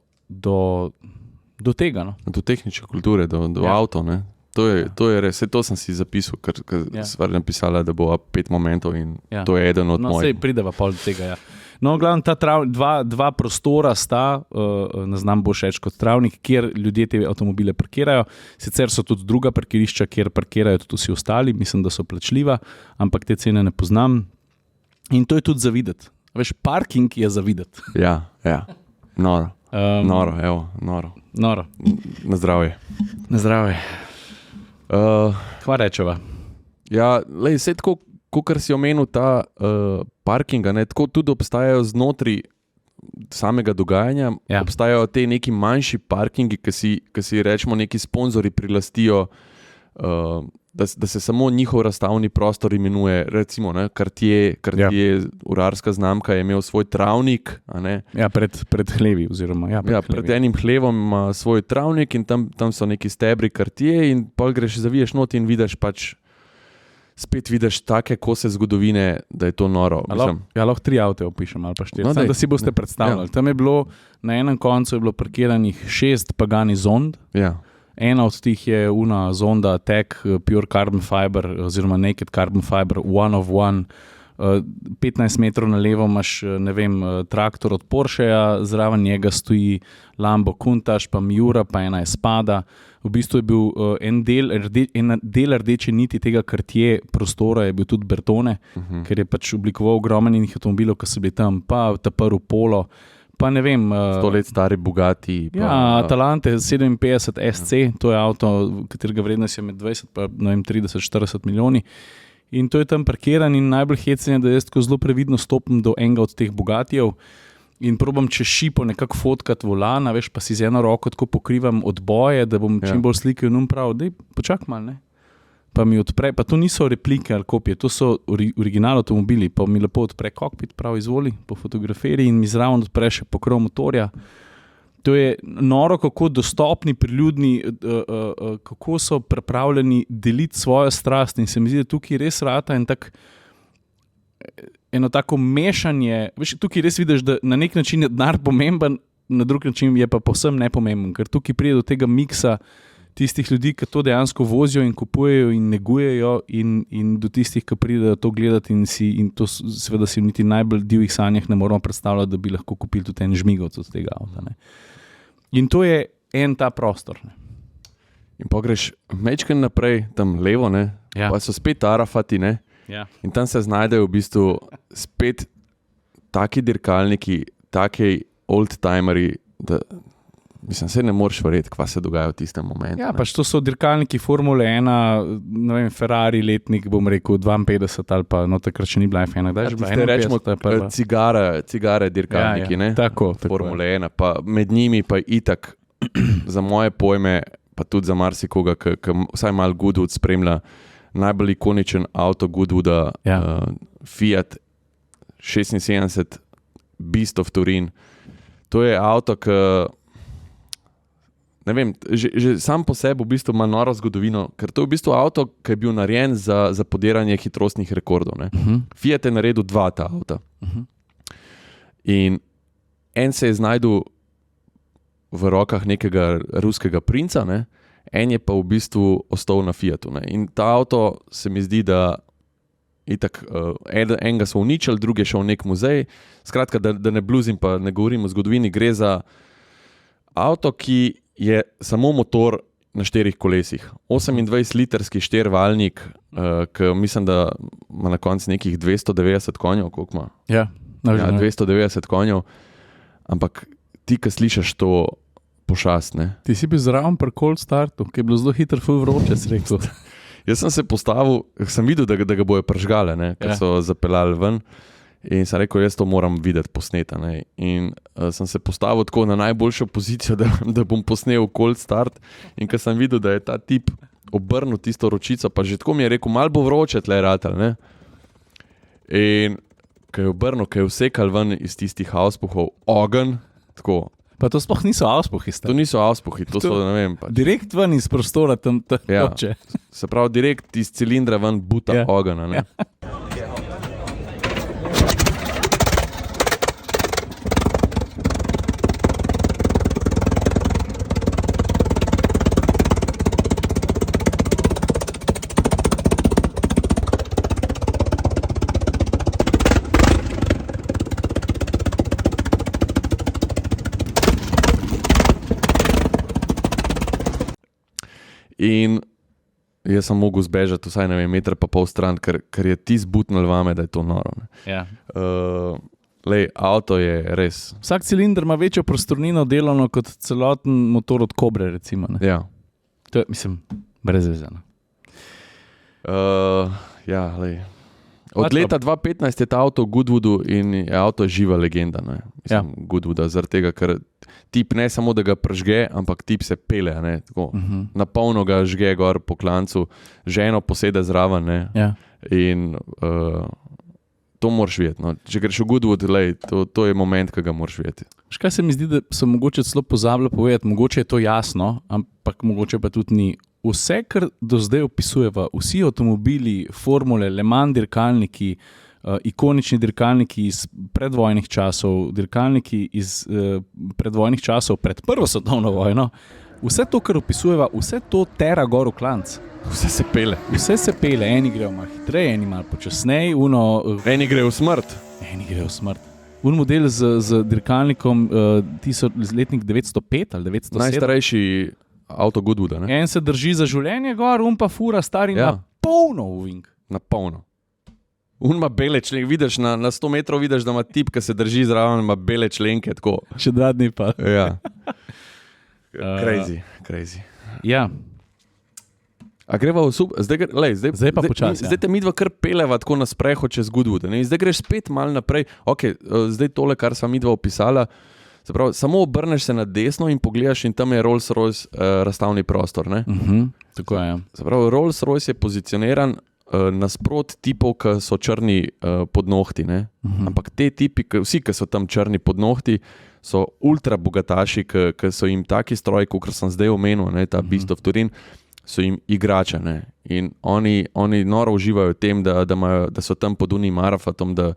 tega. No? Do tehnične kulture, do avto. Ne? To je res, to sem si zapisal, ker stvar napisala, da bo 5 momentov in to je eden od mojih. No, sej prideva pol do tega, No, glavno, dva prostora sta, ne znam boš reči kot travnik, kjer ljudje te avtomobile parkirajo. Sicer so tudi druga parkirišča, kjer parkirajo tudi vsi ostali, mislim, da so plačljiva, ampak te cene ne poznam. In to je tudi za videti. Veš, parking je za videti. Ja. Noro. Noro. Na zdravje. Na zdravje. Kva rečeva? Ja, lej, vse tako, kot si omenil ta parkinga, tako tudi obstajajo znotraj samega dogajanja, obstajajo te neki manjši parkingi, ki si rečemo neki sponzori prilastijo, da se samo njihov razstavni prostor imenuje, recimo, Cartier, urarska znamka, je imel svoj travnik. Ja, pred hlevi oziroma. Pred enim hlevom ima svoj travnik in tam so neki stebri Cartier in pol greš, zaviješ not in vidiš spet vidiš take kose zgodovine, da je to noro. Lahko 3 avte opišem ali pa 4, da si boste predstavljali. Tam je bilo, na enem koncu je bilo parkiranih 6 Pagani Zond. Ja. Ena od tih je una Zonda Tech Pure Carbon Fiber oziroma Naked Carbon Fiber One of One. 15 metrov na levo imaš, ne vem, traktor od Porscheja, zraven njega stoji Lambo Countach, pa Miura, pa ena Espada. V bistvu je bil en del rdeče niti tega Cartier prostora, je bil tudi Bertone, ker je pač oblikoval ogromenih avtomobilov, ki so bili tam, pa ta prvi Polo, pa ne vem... 100 let stari Bugatti. Atalante 57 SC, to je avto, katerega vrednost je med 20 pa 30-40 milijoni. In to je tam parkiran in najbolj hecen je, da jaz tako zelo previdno stopim do enega od teh Bugattijev in probam čez šipo nekako fotkati volana, veš, pa si z eno roko tako pokrivam odboje, da bom čim bolj slikal in prav, dej, počak malo, ne. Pa mi odpre, pa to niso replike ali kopije, to so original avtomobili, pa mi lepo odpre kokpit, prav izvoli, po fotografiji in mi zraven odpre še pokrov motorja. To je noro, kako dostopni, priljudni, kako so pripravljeni deliti svojo strast in se mi zdi, da tukaj res rata in eno tako mešanje, veš, tukaj res vidiš, da na nek način je denar pomemben, na drug način je pa povsem nepomemben, ker tukaj pride do tega miksa tistih ljudi, ki to dejansko vozijo in kupujejo in negujejo in do tistih, ki pridejo to gledati in to seveda si v niti najbolj divjih sanjah ne moramo predstavljati, da bi lahko kupili tudi en žmigovc od tega avta, ne. In to je en ta prostor. Ne. In pa greš mečken naprej, tam levo, ne? Ja. Pa so spet Arafati, ne? Ja. In tam se znajdejo v bistvu spet taki dirkalniki, taki oldtimeri, da mislim, se ne moreš verjeti, kva se dogaja v tistem momentu. Ja, pač to so dirkalniki Formule 1, ne vem, Ferrari letnik, bom rekel, 52 ali pa, no takrat še ni bila F1, kdaj že bila 51? Rečemo, cigare dirkalniki, ne? Tako. Formule 1, pa med njimi pa itak, za moje pojme, pa tudi za marsikoga, ki vsaj malo Goodwood spremlja, najbolj ikoničen avto Goodwooda, Fiat 76 Beast of Turin. To je avto, ki ne vem, že sam po sebi v bistvu ima noro zgodovino, ker to je v bistvu avto, ki je bil narejen za podiranje hitrostnih rekordov. Fiat je naredil 2 ta avta. In en se je znajdel v rokah nekega ruskega princa, ne? En je pa v bistvu ostal na Fiatu. Ne? In ta avto se mi zdi, da itak, enega so uničili, drugi je šel v nek muzej. Skratka, da ne bluzim, pa ne govorim o zgodovini, gre za avto, ki je samo motor na 4 kolesih. 28-litrski 4-valjnik, ki mislim, da ima na koncu nekih 290 konjev, koliko ima? Ja, 290 konjev, ampak ti, ki slišiš to pošast, ne? Ti si bil zraven pri cold startu, ki je bilo zelo hitro ful vroče, si rekel. Jaz sem se postavil, sem videl, da ga bojo pržgale, ker so zapeljali ven in sem rekel, jaz to moram videti posneta. Ne? In sem se postavil tako na najboljšo pozicijo, da bom posnel cold start in ko sem videl, da je ta tip obrnil tisto ročico, pa že tako mi je rekel, malo bo vroče tle ratal, ne? In ko je obrnil, ko je vsekal ven iz tistih auspuhov ogenj, tako. Pa to sploh niso auspuhi. To niso auspuhi, to so, ne vem. Direkt ven iz prostora tam teče. Se pravi, direkt iz cilindra ven buta ogenja, ne? In jaz sem mogel zbežati vsaj, ne vem, meter pa pol stran, ker je ti zbutnil vame, da je to noro. Ja. Avto je res. Vsak cilinder ima večjo prostornino delovno kot celoten motor od Kobre, recimo. Ne? Ja. To je, mislim, brezvezano. Ja, lej. Od leta 2015 je ta avto v Goodwoodu in je avto živa legenda. Mislim, Goodwooda, zaradi tega, ker tip ne samo, da ga pržge, ampak tip se pele, ne, tako, na polno ga žge gor po klancu, ženo posede zraven, ne, in to moraš videti, no. Če greš v Goodwood, lej, to je moment, ki ga moraš videti. Škaj se mi zdi, da so mogoče celo pozabili povedati, mogoče je to jasno, ampak mogoče pa tudi ni. Vse, kar do zdaj opisujeva, vsi avtomobili, formule, Le Mans dirkalniki, ikonični dirkalniki iz predvojnih časov, dirkalniki iz predvojnih časov pred prvo svetovno vojno, vse to, kar opisujeva, vse to tera gor v klanc. Vse se pele. Vse se pele, eni grejo malo hitreje, eni malo počasneje. Eni grejo v smrt. Eni grejo v smrt. Un model z dirkalnikom iz letnik 905 ali 907. Najstarejši avto Goodwooda, ne? En se drži za življenje gor, un pa fura stari na polno uvink. Na polno. Un ima bele členke, vidiš, na 100 metrov vidiš, da ima tip, ki se drži zraven, ima bele členke, tako. Še 2 dni pa. Ja. Crazy. Ja. A greva v zdaj pa počasi. Zdaj te midva kar peleva tako na sprehod čez Goodwood. Zdaj greš spet malo naprej. Ok, zdaj tole, kar sva midva opisala, se pravi, samo obrneš se na desno in pogledaš in tam je Rolls-Royce razstavni prostor. Ne? Tako je. Se pravi, Rolls-Royce je pozicioniran nasprot tipov, ki so črni pod nohti. Ne? Ampak te tipi, vsi, ki so tam črni pod nohti, so ultra bogataši, ki so jim taki stroji, kot sem zdaj omenil, ne, ta Beast of Turin, so jim igrače. Ne. In oni noro uživajo v tem, da so tam pod unim Arafatom, da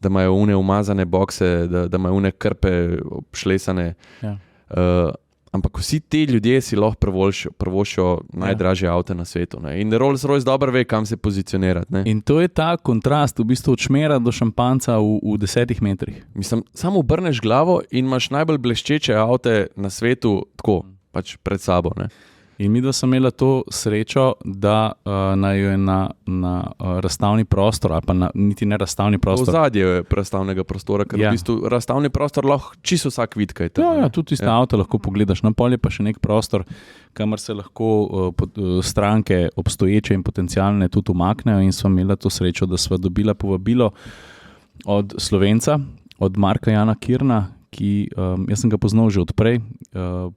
imajo une umazane bokse, da imajo une krpe obšlesane. Ampak vsi ti ljudje si lahko prvoščijo najdražje avte na svetu. Ne. In Rolls-Royce dobro ve, kam se pozicionirati. Ne. In to je ta kontrast, v bistvu od šmera do šampanca v 10 metrih. Mislim, samo obrneš glavo in imaš najbolj bleščeče avte na svetu tako, pač pred sabo. Ne. In mi da sem imela to srečo, da naj jo je na razstavni prostor, ali pa niti ne razstavni prostor. Ozadje je razstavnega prostora, ker v bistvu razstavni prostor lahko čisto vsak vidi, kaj je tam. Ja, tudi tiste avto lahko pogledaš. Na polje pa še nek prostor, kamor se lahko stranke obstoječe in potencialne tudi umaknejo, in sva imela to srečo, da sva dobila povabilo od Slovenca, od Marka Jana Kirna, ki, jaz sem ga poznal že odprej,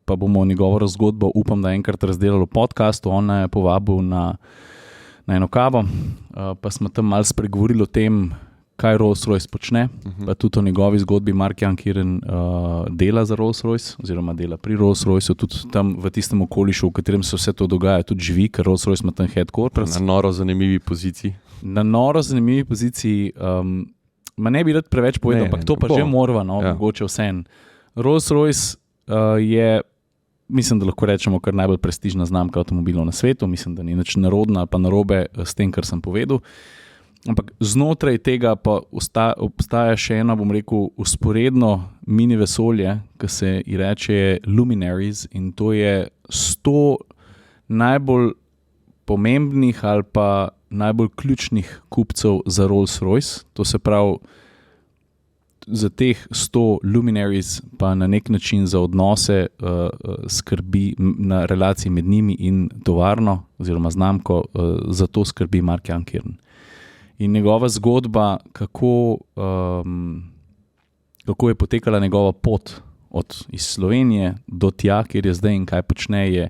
pa bomo njegovo zgodbo, upam, da enkrat razdelali v podcastu. On je povabil na eno kavo, pa smo tam malo spregovorili o tem, kaj Rolls-Royce počne, pa tudi o njegovi zgodbi. Mark Jan Kirn dela za Rolls-Royce, oziroma dela pri Rolls-Royceu, tudi tam v tistem okolišu, v katerem se vse to dogaja, tudi živi, ker Rolls-Royce ima tam headquarters. Na noro zanimivi poziciji. Na noro zanimivi poziciji, ne bi rad preveč povedal, ampak to pa že morva, mogoče vseeno. Rolls-Royce je, mislim, da lahko rečemo, kar najbolj prestižna znamka avtomobilov na svetu, mislim, da ni nič narodna ali pa narobe s tem, kar sem povedal. Ampak znotraj tega pa obstaja še eno, bom rekel, usporedno mini vesolje, ki se ji reče Luminaries, in to je 100 najbolj pomembnih ali pa najbolj ključnih kupcev za Rolls-Royce. To se pravi, za teh 100 luminaries pa na nek način za odnose skrbi na relaciji med njimi in tovarno oziroma znamko, za to skrbi Mark Jan Kirn. In njegova zgodba, kako je potekala njegova pot iz Slovenije do tja, kjer je zdaj in kaj počne, je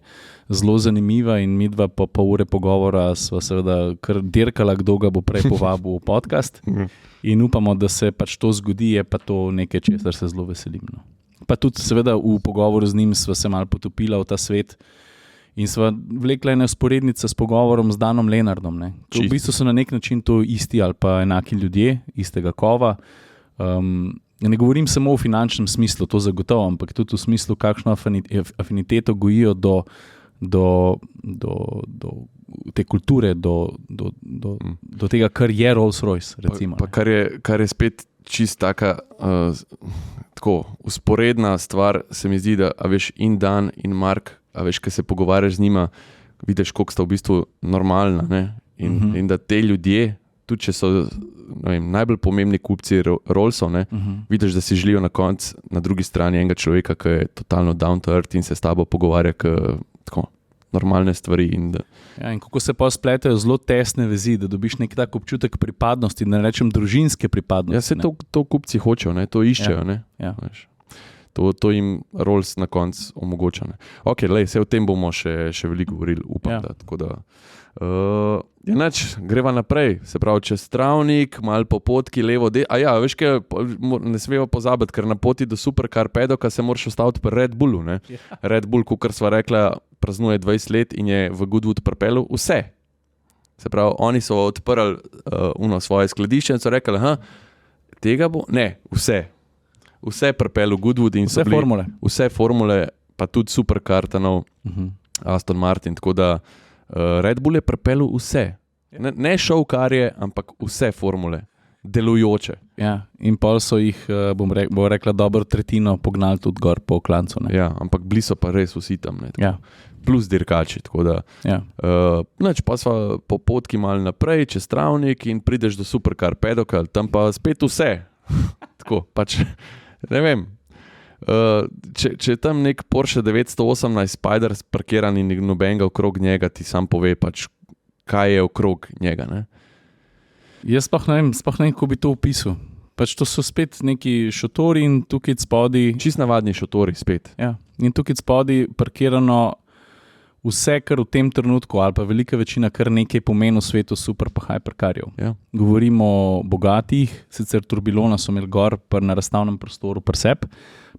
zelo zanimiva, in midva po pol ure pogovora sva seveda kar dirkala, kdo ga bo prej povabil v podcast, in upamo, da se pač to zgodi, je pa to nekaj, česar se zelo veselim. No. Pa tudi seveda v pogovoru z njim sva se malo potopila v ta svet in sva vlekla ene usporednice s pogovorom z Danom Lenardom. Ne. V bistvu so na nek način to isti ali pa enaki ljudje, istega kova. Ne govorim samo v finančnem smislu, to zagotovo, ampak tudi v smislu, kakšno afiniteto gojijo do te kulture, do tega, kar je Rolls-Royce, recimo. Pa kar je spet čist taka tako usporedna stvar, se mi zdi, da veš, in Dan in Mark, veš, ko se pogovarjaš z njima, vidiš, koliko sta v bistvu normalna, ne? In da te ljudje, tudi če so najbolj pomembni kupci Rollsov, vidiš, da si želijo na koncu na drugi strani enega človeka, ki je totalno down to earth in se s tabo pogovarja tako normalne stvari. In kako se pa spletajo zelo tesne vezi, da dobiš nek tak občutek pripadnosti, da ne rečem družinske pripadnosti. Ja, se to kupci hočejo, ne? To iščejo. Ne? Ja. To jim Rolls na koncu omogoča. Ne? Ok, vse o tem bomo še veliko govorili, upam. Ja. Tako da greva naprej, se pravi čez travnik, malo po potki, levo, veš kaj, ne smemo pozabiti, ker na poti do Supercar Paddocka se moraš ustaviti pri Red Bullu, ne? Ja. Red Bull, kakor sva rekla, praznuje 20 let in je v Goodwood pripeljal vse. Se pravi, oni so odprli svoje skladišče in so rekli, tega bo, ne, vse pripeljal v Goodwood in vse formule, pa tudi Supercar, Aston Martin, tako da Red Bull je pripeljal vse. Ne šovkarje, ampak vse formule, delujoče. Ja, in pol so jih, bom rekla, dobro tretjino pognali tudi gor po klancu. Ne? Ja, ampak bili so pa res vsi tam. Ne, ja. Plus dirkači. Tako da, pa sva po potki malo naprej, čez travnik in prideš do Supercar Paddocka, tam pa spet vse. Tako, pač, ne vem. Če je tam nek Porsche 918 Spider parkiran in nobenega okrog njega, ti sam pove, pač, kaj je okrog njega. Ne? Jaz sploh ne vem, kako bi to opisal. Pač to so spet neki šotori in tukaj spodaj... Čist navadni šotori spet. Ja, in tukaj spodaj parkirano vse, kar v tem trenutku, ali pa velika večina, kar nekaj pomeni v svetu super pa hypercarjev. Ja. Govorimo o bogatih, sicer Turbilona so imeli gor na razstavnem prostoru presep,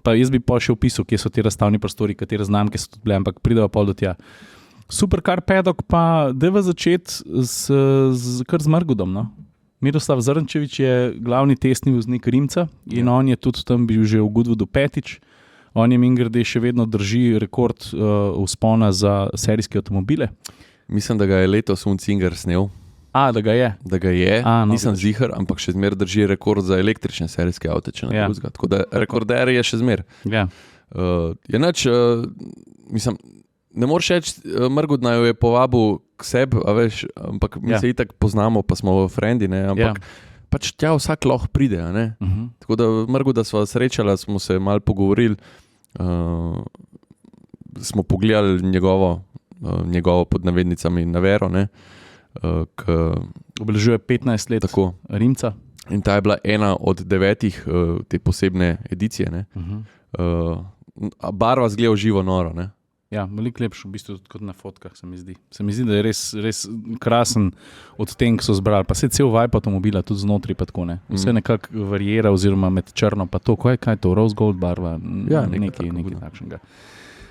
pa jaz bi pa še opisal, kje so ti razstavni prostori, katere znamke so tudi bile, ampak prideva pol do tja. Supercar Paddock pa deva začeti kar z Margodom, no? Miroslav Zrnčević je glavni testni voznik Rimca in on je tudi tam bil že v Goodwoodu 5. On je mingrede še vedno drži rekord vzpona za serijske avtomobile. Mislim, da ga je letos Unzinger snel. Da ga je? Da ga je, nisem ziher, ampak še zmer drži rekord za električne serijske avte, če ne drugega. Tako da rekorder je še zmer. Ja. Mislim, ne moreš reči, Margot naj je povabil k sebi, ampak mi se itak poznamo, pa smo frendi, ne, ampak pač tja vsak lahko pride, ne. Tako da Margot, da sva srečala, smo se malo pogovorili, smo pogledali njegovo pod navednicami navero, ne, obeležuje 15 let tako Rimca. In ta je bila ena od 9 te posebne edicije, ne. Barva zgleda živo noro, ne. Ja, veliko lepši v bistvu kot na fotkah, se mi zdi. Se mi zdi, da je res krasen odtenek, ki so zbrali. Pa se cel vibe avtomobila, tudi znotraj pa tako ne. Vse nekako variira oziroma med črno pa to, kaj je to, rose gold barva, nekaj takšnega.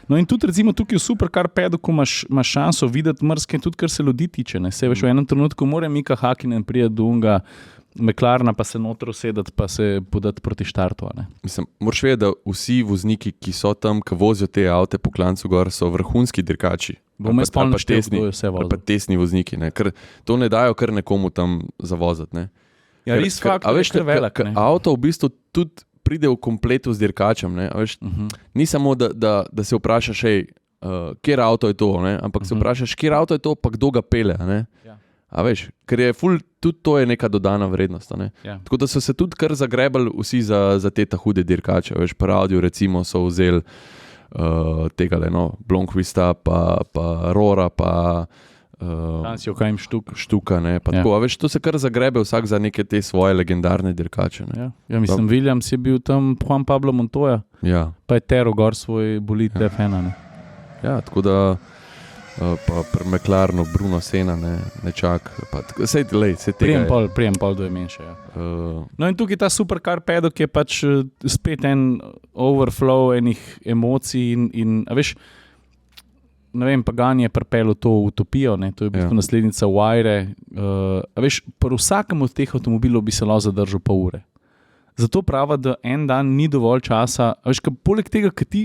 No in tudi recimo tukaj v Supercar Paddocku imaš šanso videti marsikaj tudi, kar se ljudi tiče. Ne. Se veš, v enem trenutku mora Mika Hakkinen priti do unga McLarena, pa se noter usedeti, pa se podati proti štartu. Mislim, moraš vedeti, da vsi vozniki, ki so tam, ki vozijo te avte po klancu gor, so vrhunski dirkači. Bomo spolno šteli, kdo je vse vozil. Pa tesni vozniki, ne. Ker to ne dajo kar nekomu tam zavozati. Ne. Ja, res fakt, je velik. Avto v bistvu tudi pride v kompletu z dirkačem. Ni samo, da se vprašaš, kjer avto je to, ne? Ampak se vprašaš, kjer avto je to, pa kdo ga pelje. Ja. Ker je tudi to je neka dodana vrednost. Ja. Tako da so se tudi kar zagrebali vsi za te hude dirkače. Pri Audiju recimo so vzeli tega Blomqvista, pa Rora, pa Štuka. Tako, to se kar zagrebe vsak za neke te svoje legendarne dirkače. Ja, mislim, Williams je bil tam Juan Pablo Montoya, pa je teril gor svoj bolid F1. Ja, tako da pa pri McLarenu Bruno Senna ne čaka. Prijem pol do je menše. Ja. No in tukaj ta Supercar Paddock je pač spet en overflow enih emocij in a veš, ne vem, Pagani je pripeljal to utopijo, ne? To je v bistvu naslednica Wire. A veš, pri vsakem od teh avtomobilov bi se lahko zadržal pol ure. Zato prava, da en dan ni dovolj časa. A veš, poleg tega, ki ti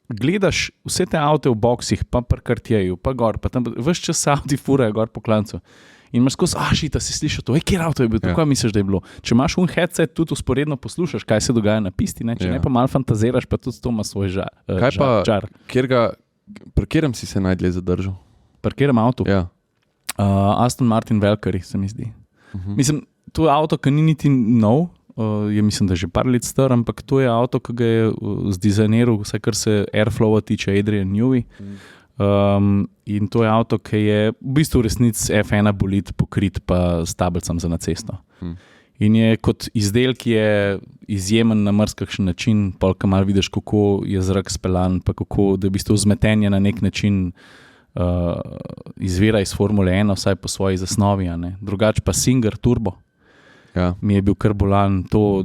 gledaš vse te avte v boksih, pa pri Cartierju, pa gor, pa tam ves čas Audi furajo gor po klancu. In imaš skozi, šita, si slišal to, kjer avto je bil, tako misliš, da je bilo. Če imaš headset, tudi usporedno poslušaš, kaj se dogaja na pisti, ne? Če ne pa malo fantaziraš, pa tudi to ima svoj žar. Kaj pa, pri katerem si se najdlje zadržal? Pri katerem avtu? Ja. Aston Martin Valkyrie, se mi zdi. Mislim, to je avto, ki ni niti nov, mislim, da je že par let star, ampak to je avto, ki ga je zdizajniral, vse kar se Airflowa tiče, Adrian Newey. In to je avto, ki je v bistvu resnici F1 bolid pokrit pa s tablicam za na cesto. In je kot izdelek je izjemen na marsikakšen način, polka malo vidiš, kako je zrak speljan, pa kako da je v bistvu vzmetenje na nek način izvira iz Formule 1, vsaj po svoji zasnovi. Drugače pa Singer Turbo. Ja. Mi je bil kar bolan,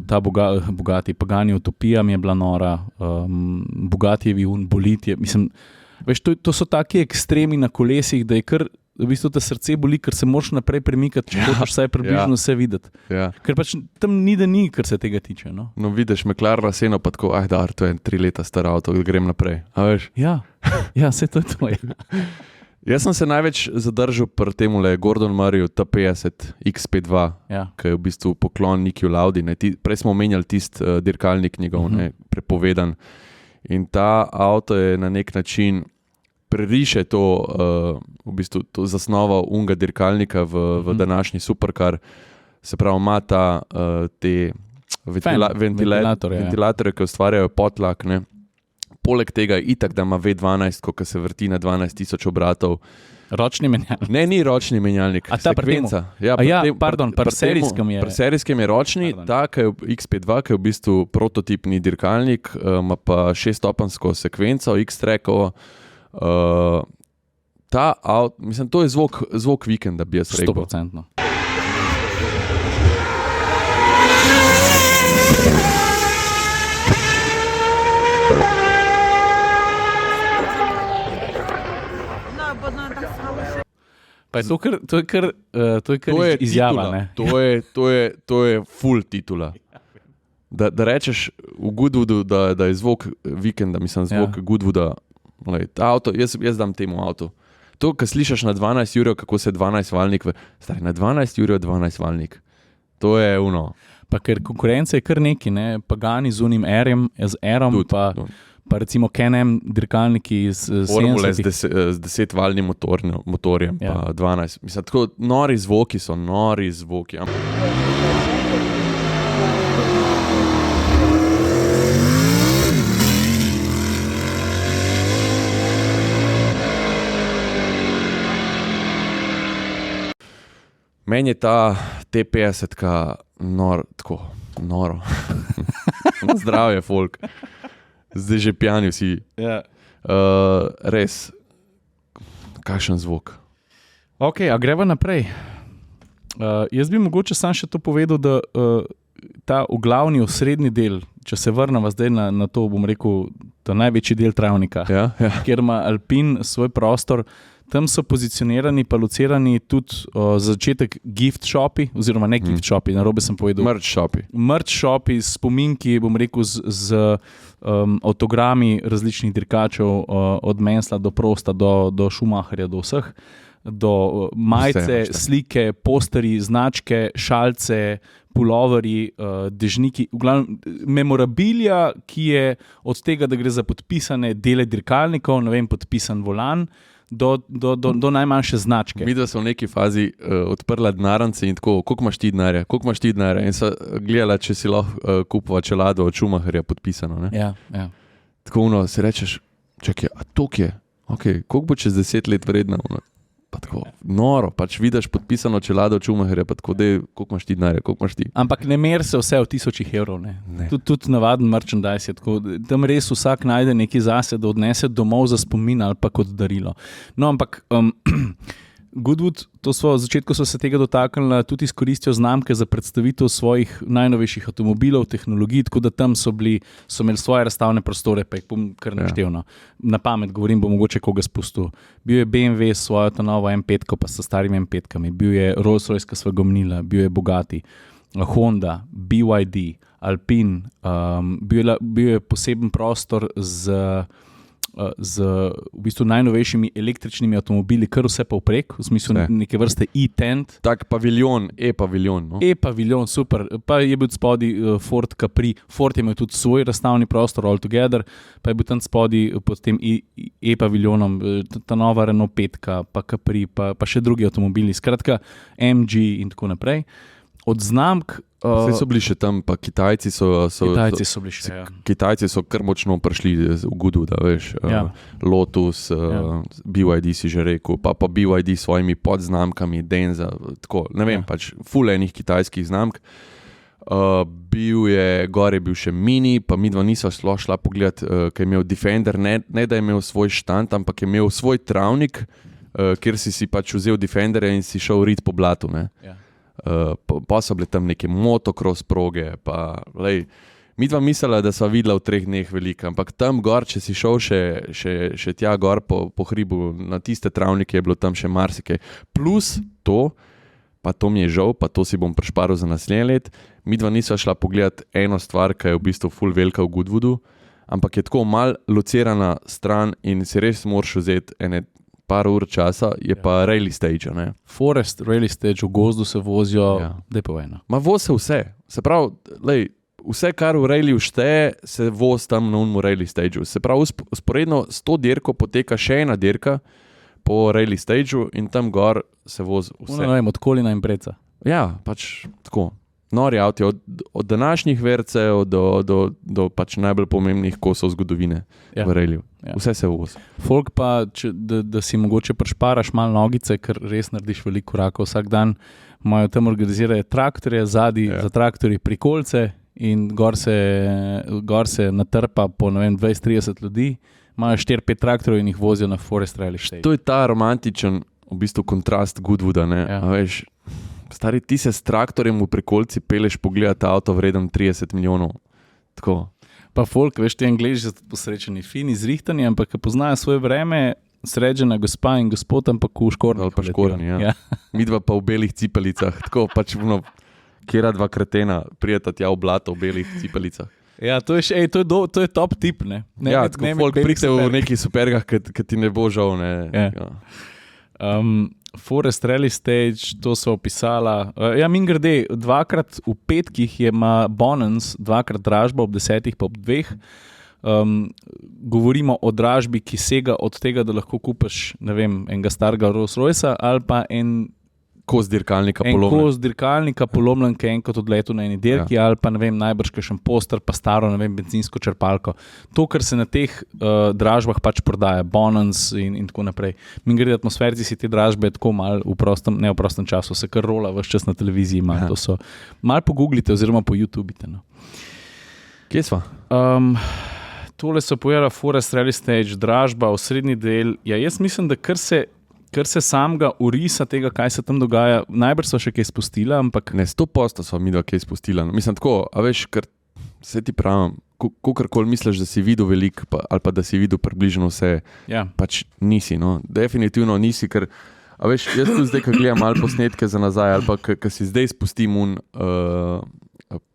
ta Bugatti Pagani Utopija mi je bila nora, Bugattijevi bolid je, mislim, veš, to so taki ekstremi na kolesih, da je kar v bistvu te srce boli, ker se moraš naprej premikati, če hočeš vsaj približno vse videti. Ja. Ker pač tam ni, da ni, kar se tega tiče. No vidiš McLarena Senna pa tako, to je 3 leta star avto, grem naprej. A veš? Ja, saj to je to. Jaz sem se največ zadržal pri temule Gordon Murrayju T50 X52, ki je v bistvu poklon Nikiju Laudi. Prej smo omenjali tisti dirkalnik njegov, prepovedan. In ta avto je na nek način preriše to, v bistvu to zasnovo unga dirkalnika v današnji Supercar. Se pravi, ima ta te ventilatorje, ki ustvarjajo potlak. Poleg tega je itak, da ima V12, ko se vrti na 12,000 obratov. Ročni menjalnik? Ne, ni ročni menjalnik. A ta sekvenca? Pri serijskem je. Pri serijskem je ročni, ta X52, ki je v bistvu prototipni dirkalnik, ima pa 6-stopenjsko sekvenco, X-Trackovo. Mislim, to je zvok vikenda, bi jaz rekel. 100%. Pa je to je kar izjava. To je full titula. Da rečeš v Goodwoodu, da je zvok vikenda, mislim, zvok Goodwooda. Ta avto, jaz dam temu avtu. To, kar slišaš na 12 ur, kako se 12-valnik na 12 ur 12-valnik. To je ono. Pa ker konkurenca je kar neki, ne? Pagani z unim Airom, pa recimo Can-Am dirkalniki iz 70. Formule z 10-valnim motorjem, pa 12. Mislim, tako nori zvoki so, nori zvoki. Meni je ta T50-ka noro. Zdravje, folk. Zdaj že pijani vsi. Res, kakšen zvok. Ok, a greva naprej. Jaz bi mogoče sam še to povedal, da ta glavni osrednji del, če se vrnemo zdaj na to, bom rekel, ta največji del travnika, kjer ima Alpin svoj prostor, tam so pozicionirani pa locirani tudi za začetek gift shopi, oziroma ne gift shopi, narobe sem povedal. Merch shopi s spominki, bom rekel, z avtogrami različnih dirkačev, od Mansella do Prosta, do Schumacherja, do vseh, do majice, slike, posterji, značke, šalce, puloverji, dežniki, v glavnem memorabilia, ki je od tega, da gre za podpisane dele dirkalnikov, ne vem, podpisan volan, do najmanjše značke. Mi, da so v neki fazi odprla denarnice in tako, koliko imaš ti denarja, in so gledala, če si lahko kupila čelado od Schumacherja podpisano. Ne? Ja. Tako si rečeš, čakaj, a toliko je? Okay, koliko bo čez 10 let vredno? Pa tako, noro, pač vidiš podpisano čelado od Schumacherja, pa tako, koliko imaš ti denarja, koliko imaš ti? Ampak ne meri se vse v 1000 evrov, ne. Tudi navaden merchandise je tako, tam res vsak najde nekaj zase, da odnese domov za spomin ali pa kot darilo. No, ampak Goodwood, začetku so se tega dotaknili, tudi izkoristijo znamke za predstavitev svojih najnovejših avtomobilov, tehnologij, tako da tam so imeli svoje razstavne prostore, pa jih bom kar naštevno. Na pamet govorim, bo mogoče koga spustil. Bil je BMW s svojo ta novo M5, pa s starimi M5-kami, bil je Rolls-Royce, ki sva ga omenila, bil je Bugatti, Honda, BYD, Alpine, bil je poseben prostor z v bistvu najnovejšimi električnimi avtomobili, kar vse povprek, v smislu neke vrste e-tent. Tak paviljon, e-paviljon. No? E-paviljon, super. Pa je bil spodi Ford Capri. Ford je imel tudi svoj razstavni prostor, all together, pa je bil tam spodi pod tem e-paviljonom ta nova Renault 5, pa Capri, pa še drugi avtomobili. Skratka, MG in tako naprej. Od znamk... Vse so bili še tam, pa Kitajci so bili še, ja. Kitajci so kar močno prišli v Goodwooda, veš. Lotus, BYD si že rekel, pa BYD s svojimi podznamkami, Denza, tako, ne vem, pač ful enih kitajskih znamk. Gor je bil še Mini, pa midva nisva šla pogledat, ker je imel Defender, ne da je imel svoj štand, ampak je imel svoj travnik, kjer si pač vzel Defendere in si šel rit po blatu, ne. Ja. Pa so bile tam neke motocross proge, pa mi dva mislila, da sva videla v 3 dneh veliko, ampak tam gor, če si šel še tja gor po hribu, na tiste travnike je bilo tam še marsikaj. Plus to, pa to mi je žal, pa to si bom prešparil za naslednje let, mi dva nisva šla pogledat eno stvar, ki je v bistvu ful velika v Goodwoodu, ampak je tako mal locirana stran in si res moraš vzeti ene par ur časa, je pa rally stage, ne? Forest rally stage, v gozdu se vozijo, daj povejno. Ma voz se vse. Se pravi, vse, kar v rallyu šteje, se voz tam na unmu rally stageu. Se pravi, usporedno s to dirko poteka še ena dirka po rally stageu in tam gor se voz vse. Ne vem, od Kolina in Preca. Ja, pač tako. Nori avti, od današnjih vercev do pač najbolj pomembnih kosov zgodovine v rallyu. Vse se voz. Folk pa, da si mogoče prešparaš malo nogice, ker res narediš veliko korakov vsak dan, imajo tam organizirajo traktorje, zadnji za traktorji prikolce in gor se natrpa po 20-30 ljudi, imajo 4-5 traktorjev in jih vozijo na Forest Rally Stage. To je ta romantičen v bistvu kontrast Goodwooda, ne? Ja. Veš, stari, ti se s traktorjem v prikolci peleš pogledati avto vreden 30 milijonov. Tako. Pa folk, veš, ti Angleži so posrečeni, fini, zrihtani, ampak poznajo svoje vreme, srečena gospa in gospod, ampak v škornju. Ali pa škornji, ja. Midva pa v belih cipelicah, tako pač kjera dva kretena prijeta tja v blato v belih cipelicah. Ja, to je top tip, ne? Ja, tako folk prite v nekih supergah, ki ti ne bo žal, ne. Ja. Forest Rally Stage, to so opisala. Mingrede, 2krat v petkih ima Bonans, 2krat dražba ob 10, pa ob 2. Govorimo o dražbi, ki sega od tega, da lahko kupiš, ne vem, enega starega Rolls-Roycea ali pa en kos dirkalnika polomljen, ki je enkrat odletel na eni dirki, ali pa ne vem, najbrž kakšen poster, pa staro, ne vem, bencinsko črpalko. To, kar se na teh dražbah pač prodaja, Bonans in tako naprej. Mi gre, atmosferici si te dražbe tako malo v prostem času, se kar rola ves čas na televiziji ima. To so, malo pogooglite oziroma po YouTubite. No. Kje sva? tole so povedala Forest Rally Stage, dražba, osrednji del. Ja, jaz mislim, da kar se samega urisa tega, kaj se tam dogaja, najbrž so še kaj spustila, ampak... Ne, 100% so midva kaj spustila. Mislim tako, a veš, ker se ti pravim, kogarkoli misliš, da si videl veliko, ali pa da si videl približno vse, pač nisi, no. Definitivno nisi, ker, a veš, jaz tu zdaj, ko gledam malo posnetke za nazaj, ali pa ko si zdaj spustim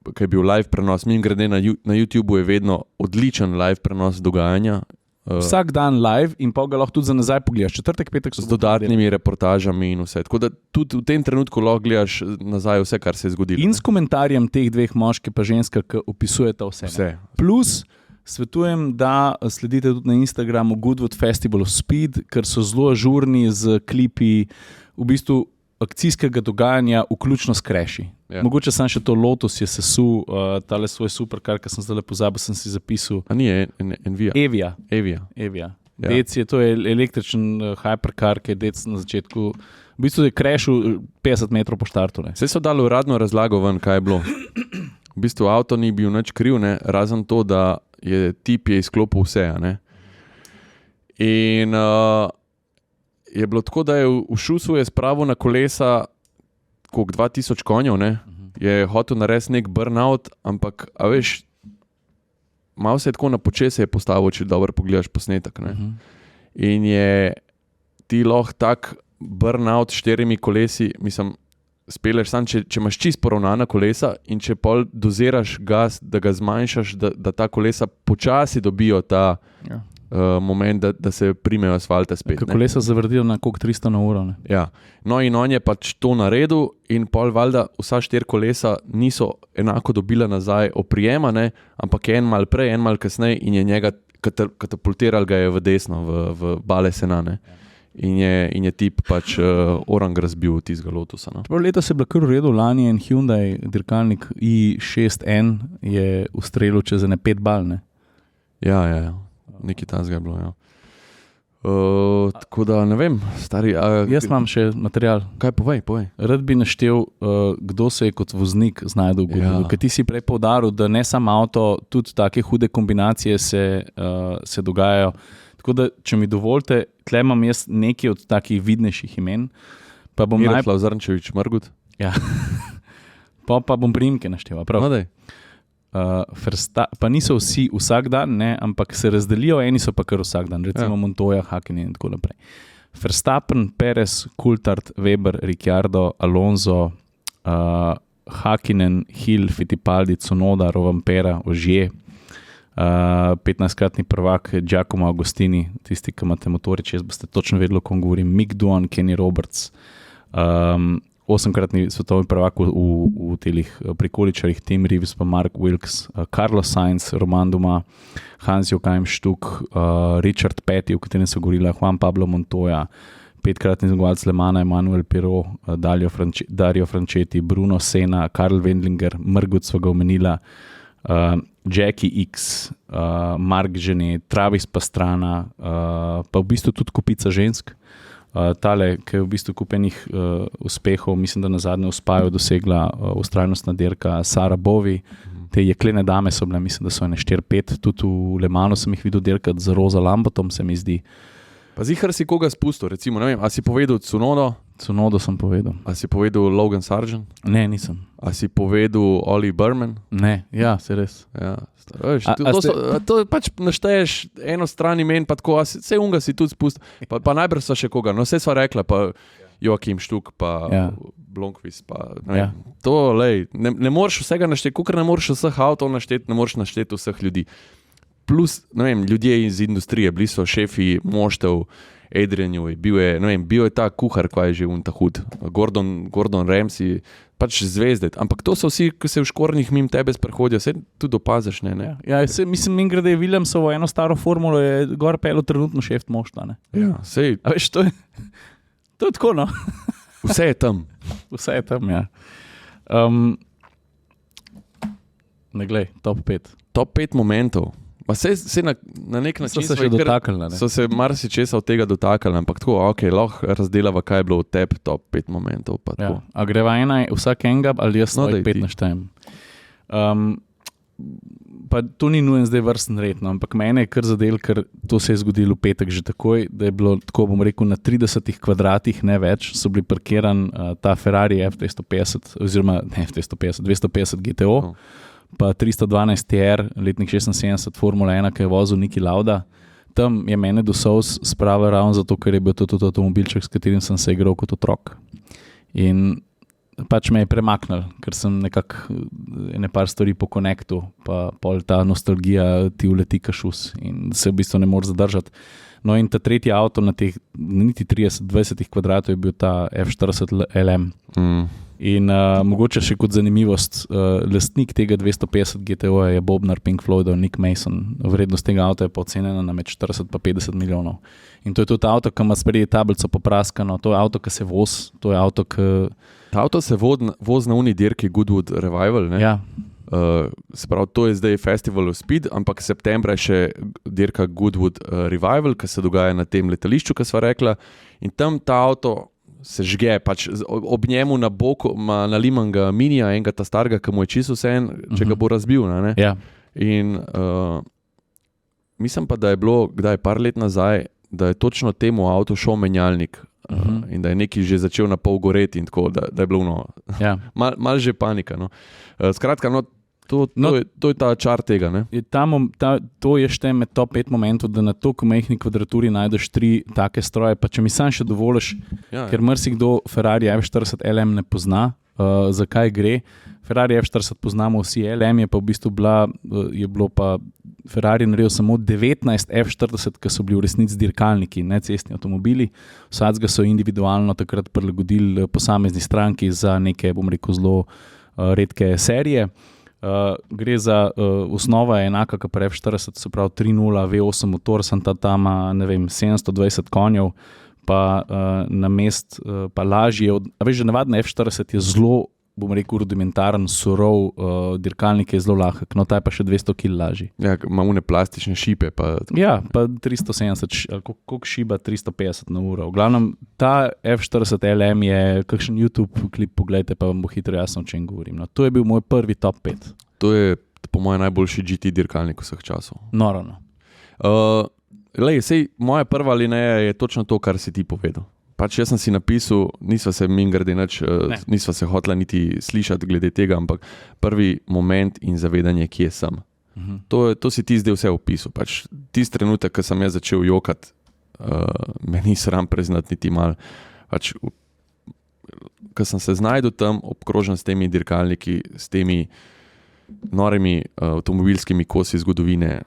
ko je bil live prenos, mimogrede na YouTubeu je vedno odličen live prenos dogajanja. Vsak dan live in pa ga lahko tudi za nazaj pogledaš, četrtek, petek, z dodatnimi reportažami in vse. Tako da tudi v tem trenutku lahko gledaš nazaj vse, kar se je zgodilo. In s komentarjem teh dveh moški pa ženska, ki opisujeta vse. Plus svetujem, da sledite tudi na Instagramu Goodwood Festival of Speed, ker so zelo ažurni z klipi v bistvu akcijskega dogajanja, vključno s kreši. Ja. Mogoče sam še to Lotus je sesul, tale svoj superkar, ki sem zdaj pozabil, sem si zapisal. A ni Evija? Evija. Ja. Dec je, to je električen hypercar, ki je dec na začetku, v bistvu je krešil 50 metrov po štartu. Ne. Vse so dali uradno razlago ven, kaj je bilo. V bistvu avto ni bil nič kriv, ne, razen to, da je tip izklopil vse. Ne. In je bilo tako, da je v šusu je spravil na kolesa koliko 2000 konjev, ne? Je hotel narediti nek burnout, ampak, a veš, malo se je tako na počese je postavil, če dobro pogledaš posnetek, ne? In je ti lahko tak burnout 4 kolesi, mislim, speleš sam, če imaš čisto poravnana kolesa in če pol doziraš gas, da ga zmanjšaš, da ta kolesa počasi dobijo ta moment, da se primejo asfalte spet. Kako kolesa zavrdijo na koliko 300 na uro. Ne? Ja. No in on je pač to naredil in pol valjda vsa 4 kolesa niso enako dobila nazaj oprijema, ne? Ampak en mal prej, en mal kasneje in je njega katapultiral ga je v desno, v bale sena. Ne? In je tip pač orang razbil tistega Lotusa. No? Leta se je bila kar v redu, lani en Hyundai dirkalnik i6N je ustrelil čez 5 bal. Ne? Ja. Nekaj tam je bilo, ja. Tako da, ne vem, stari... Jaz imam še material. Kaj, povej. Rad bi naštel, kdo se je kot voznik znajdel v Goodwoodu. Ker ti si prej poudaril, da ne samo avto, tudi take hude kombinacije se dogajajo. Tako da, če mi dovolite, tle imam jaz nekaj od takih vidnejših imen. Miroslav Zrnčević Mrgut. Ja. Pa bom priimke naštel, prav? No, daj. Pa niso vsi vsak dan, ne, ampak se razdelijo, eni so pa kar vsak dan, recimo Montoya, Hakkinen in tako naprej. Verstappen, Perez, Coulthard, Weber, Ricciardo, Alonso, Hakkinen, Hill, Fittipaldi, Tsunoda, Rovanpera, Ogier, 15-kratni prvak Giacomo Agostini, tisti, ki imate motorje, če boste točno vedeli, o kom govorim, Mick Doohan, Kenny Roberts, 8-kratni svetovni prvak v telih prikoličarjih, Tim Reeves, pa Mark Wilkes, Carlos Sainz, Romain Dumas, Hans-Joachim Stuck, Richard Petty, o katerem so govorila, Juan Pablo Montoya, 5-kratni zmagovalec Le Mana, Emmanuel Pirot, Dario Franchetti, Bruno Senna, Karl Wendlinger, Mrgut sva ga omenila, Jackie X, Mark Genet, Travis Pastrana, pa v bistvu tudi kupica žensk. Tale, ki je v bistvu kupenih uspehov, mislim, da na zadnje uspajo dosegla vztrajnostna dirka Sara Bovi. Te jeklene dame so bile, mislim, da so ene 4-5, tudi v Le Manu sem jih videl dirkati z Rosa Lambotom, se mi zdi. Pa zihar si koga spustil, recimo, ne vem, a si povedal Tsunodo? Tsunodo sem povedal. A si povedal Logan Sargent? Ne, nisem. A si povedal Oli Berman? Ne, ja, se res. Ja, to pač našteješ eno stran imen, pa tako, vse unga si tudi spustil, pa najbrž so še koga, no vse sva rekla, pa Joachim Stuck, pa Blomqvist, pa ne vem. To, lej, ne moreš vsega našteti, kakor ne moreš vseh avtov našteti, ne moreš našteti vseh ljudi. Plus, ne vem, ljudje iz industrije, bili so šefi moštev, Adrian Newey, bil je ta kuhar, kaj je že ta hud, Gordon Ramsay, pač zvezde, ampak to so vsi, ki se v škornjih mimo tebe sprehodijo, se tudi opaziš, ne? Ja, mislim, da je Williamsovo eno staro formulo, je gor pelo trenutno šef moštva, ne? Ja, sej. A veš, to je tako, no? Vse je tam. Vse je tam, ja. Ne glej, top 5. Top 5 momentov. Pa se na nek način so se še dotaknili, ne? So se marsičesa od tega dotaknili, ampak tako, lahko razdelava, kaj je bilo v tebi top 5 momentov. Pa ja. A greva vsak enega, ali jaz svoj 5 naštejem? pa to ni nujen zdaj vrsten red, no, ampak mene je kar zadel, ker to se je zgodilo v petek že takoj, da je bilo, tako bom rekel, na 30 kvadratih, ne več, so bili parkiran ta Ferrari F250, oziroma ne F250, 250 GTO, pa 312 TR, letnik 76, Formula 1, ki je vozil Niki Lauda. Tam je mene do solz spravil ravno zato, ker je bil to tudi avtomobilček, s katerim sem se igral kot otrok. In pač me je premaknil, ker sem nekako par stvari po konektu, pa pol ta nostalgija ti uleti kašus in se v bistvu ne moreš zadržati. No in ta tretji avto na teh niti 30-20 kvadratov je bil ta F40 LM. In mogoče še kot zanimivost, lastnik tega 250 GTO je Bobnar Pink Floydov, Nick Mason. Vrednost tega avta je pa ocenjena na med 40 pa 50 milijonov. In to je tudi avto, ki ima spredi tablico popraskano, to je avto, ki se vozi, to je avto, ki... Ta avto se vozi na uni dirki Goodwood Revival, ne? Ja. Se pravi, to je zdaj Festival of Speed, ampak septembra je še dirka Goodwood Revival, ki se dogaja na tem letališču, ki sva rekla. In tam ta avto se žge, pač ob njemu na boku ima nalimanga minija, enega ta starega, ki mu je čisto vse en, če ga bo razbil. Ne? Ja. In mislim pa, da je bilo, kdaj par let nazaj, da je točno temu avtu šel menjalnik in da je neki že začel na pol goreti in tako, da je bilo Ja. mal že panika. No. Skratka, to je ta čar tega. Ne? To je šteje med top 5 momentov, da na toliko majhni kvadraturi najdeš 3 take stroje, pa če mi sam še dovoliš, ker marsikdo Ferrari F40 LM ne pozna, zakaj gre. Ferrari F40 poznamo vsi, LM je pa v bistvu bilo pa Ferrari naredil samo 19 F40, ki so bili v resnici dirkalniki, ne cestni avtomobili. Vsakega so individualno takrat prilagodili posamezni stranki za neke, bom rekel, zelo redke serije. Gre za osnova je enaka kot pri F40, se pravi 3.0 V8 motor, sem tam ne vem 720 konjev, pa na mest pa lažje veš, že navadna F40 je zelo, bom rekel, rudimentaren, surov, dirkalnik je zelo lahek, no ta je pa še 200 kg lažji. Ja, ima une plastične šipe. Ja, pa 370, koliko šiba, 350 na uro. V glavnem, ta F40 LM je kakšen YouTube klip, pogledajte, pa vam bo hitro jasno, o čem govorim. No, to je bil moj prvi top 5. To je po mojem najboljši GT dirkalnik vseh časov. Noro. Sej, moja prva alineja je točno to, kar si ti povedal. Pač jaz sem si napisal, nisva se mingrde nič, nisva se hotla niti slišati glede tega, ampak prvi moment in zavedanje, kje sem. To si ti zdaj vse opisal. Pač tisti trenutek, ko sem jaz začel jokati, me ni sram priznati niti malo. Pač, ko sem se znajdel tam, obkrožen s temi dirkalniki, s temi norimi avtomobilskimi kosi zgodovine,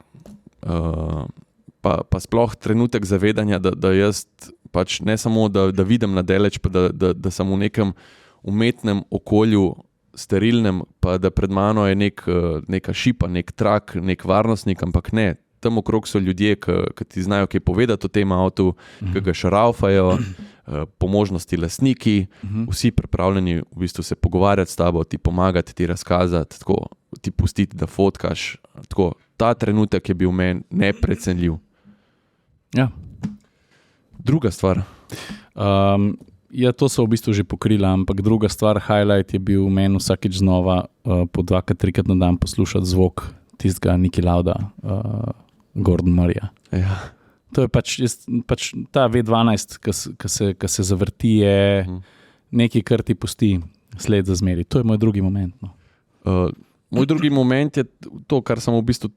pa sploh trenutek zavedanja, da jaz pač ne samo, da vidim na daleč, pa da sem v nekem umetnem okolju, sterilnem, pa da pred mano je neka šipa, nek trak, nek varnostnik, ampak ne. Tam okrog so ljudje, ki ti znajo kaj povedati o tem avtu, ki ga šraufajo, po možnosti lastniki, vsi pripravljeni v bistvu se pogovarjati s tabo, ti pomagati, ti razkazati, tako, ti pustiti, da fotkaš. Tako, ta trenutek je bil meni neprecenljiv. Ja. Druga stvar. Ja, to so v bistvu že pokrila, ampak druga stvar, highlight je bil meni vsakič znova po 2-3 na dan poslušati zvok tistega Niki Lauda, Gordon Murraya. Ja. To je pač ta V12, ki se zavrti, je nekaj, kar ti pusti sled za zmeri. To je moj drugi moment. No. Moj drugi moment je to, kar sem v bistvu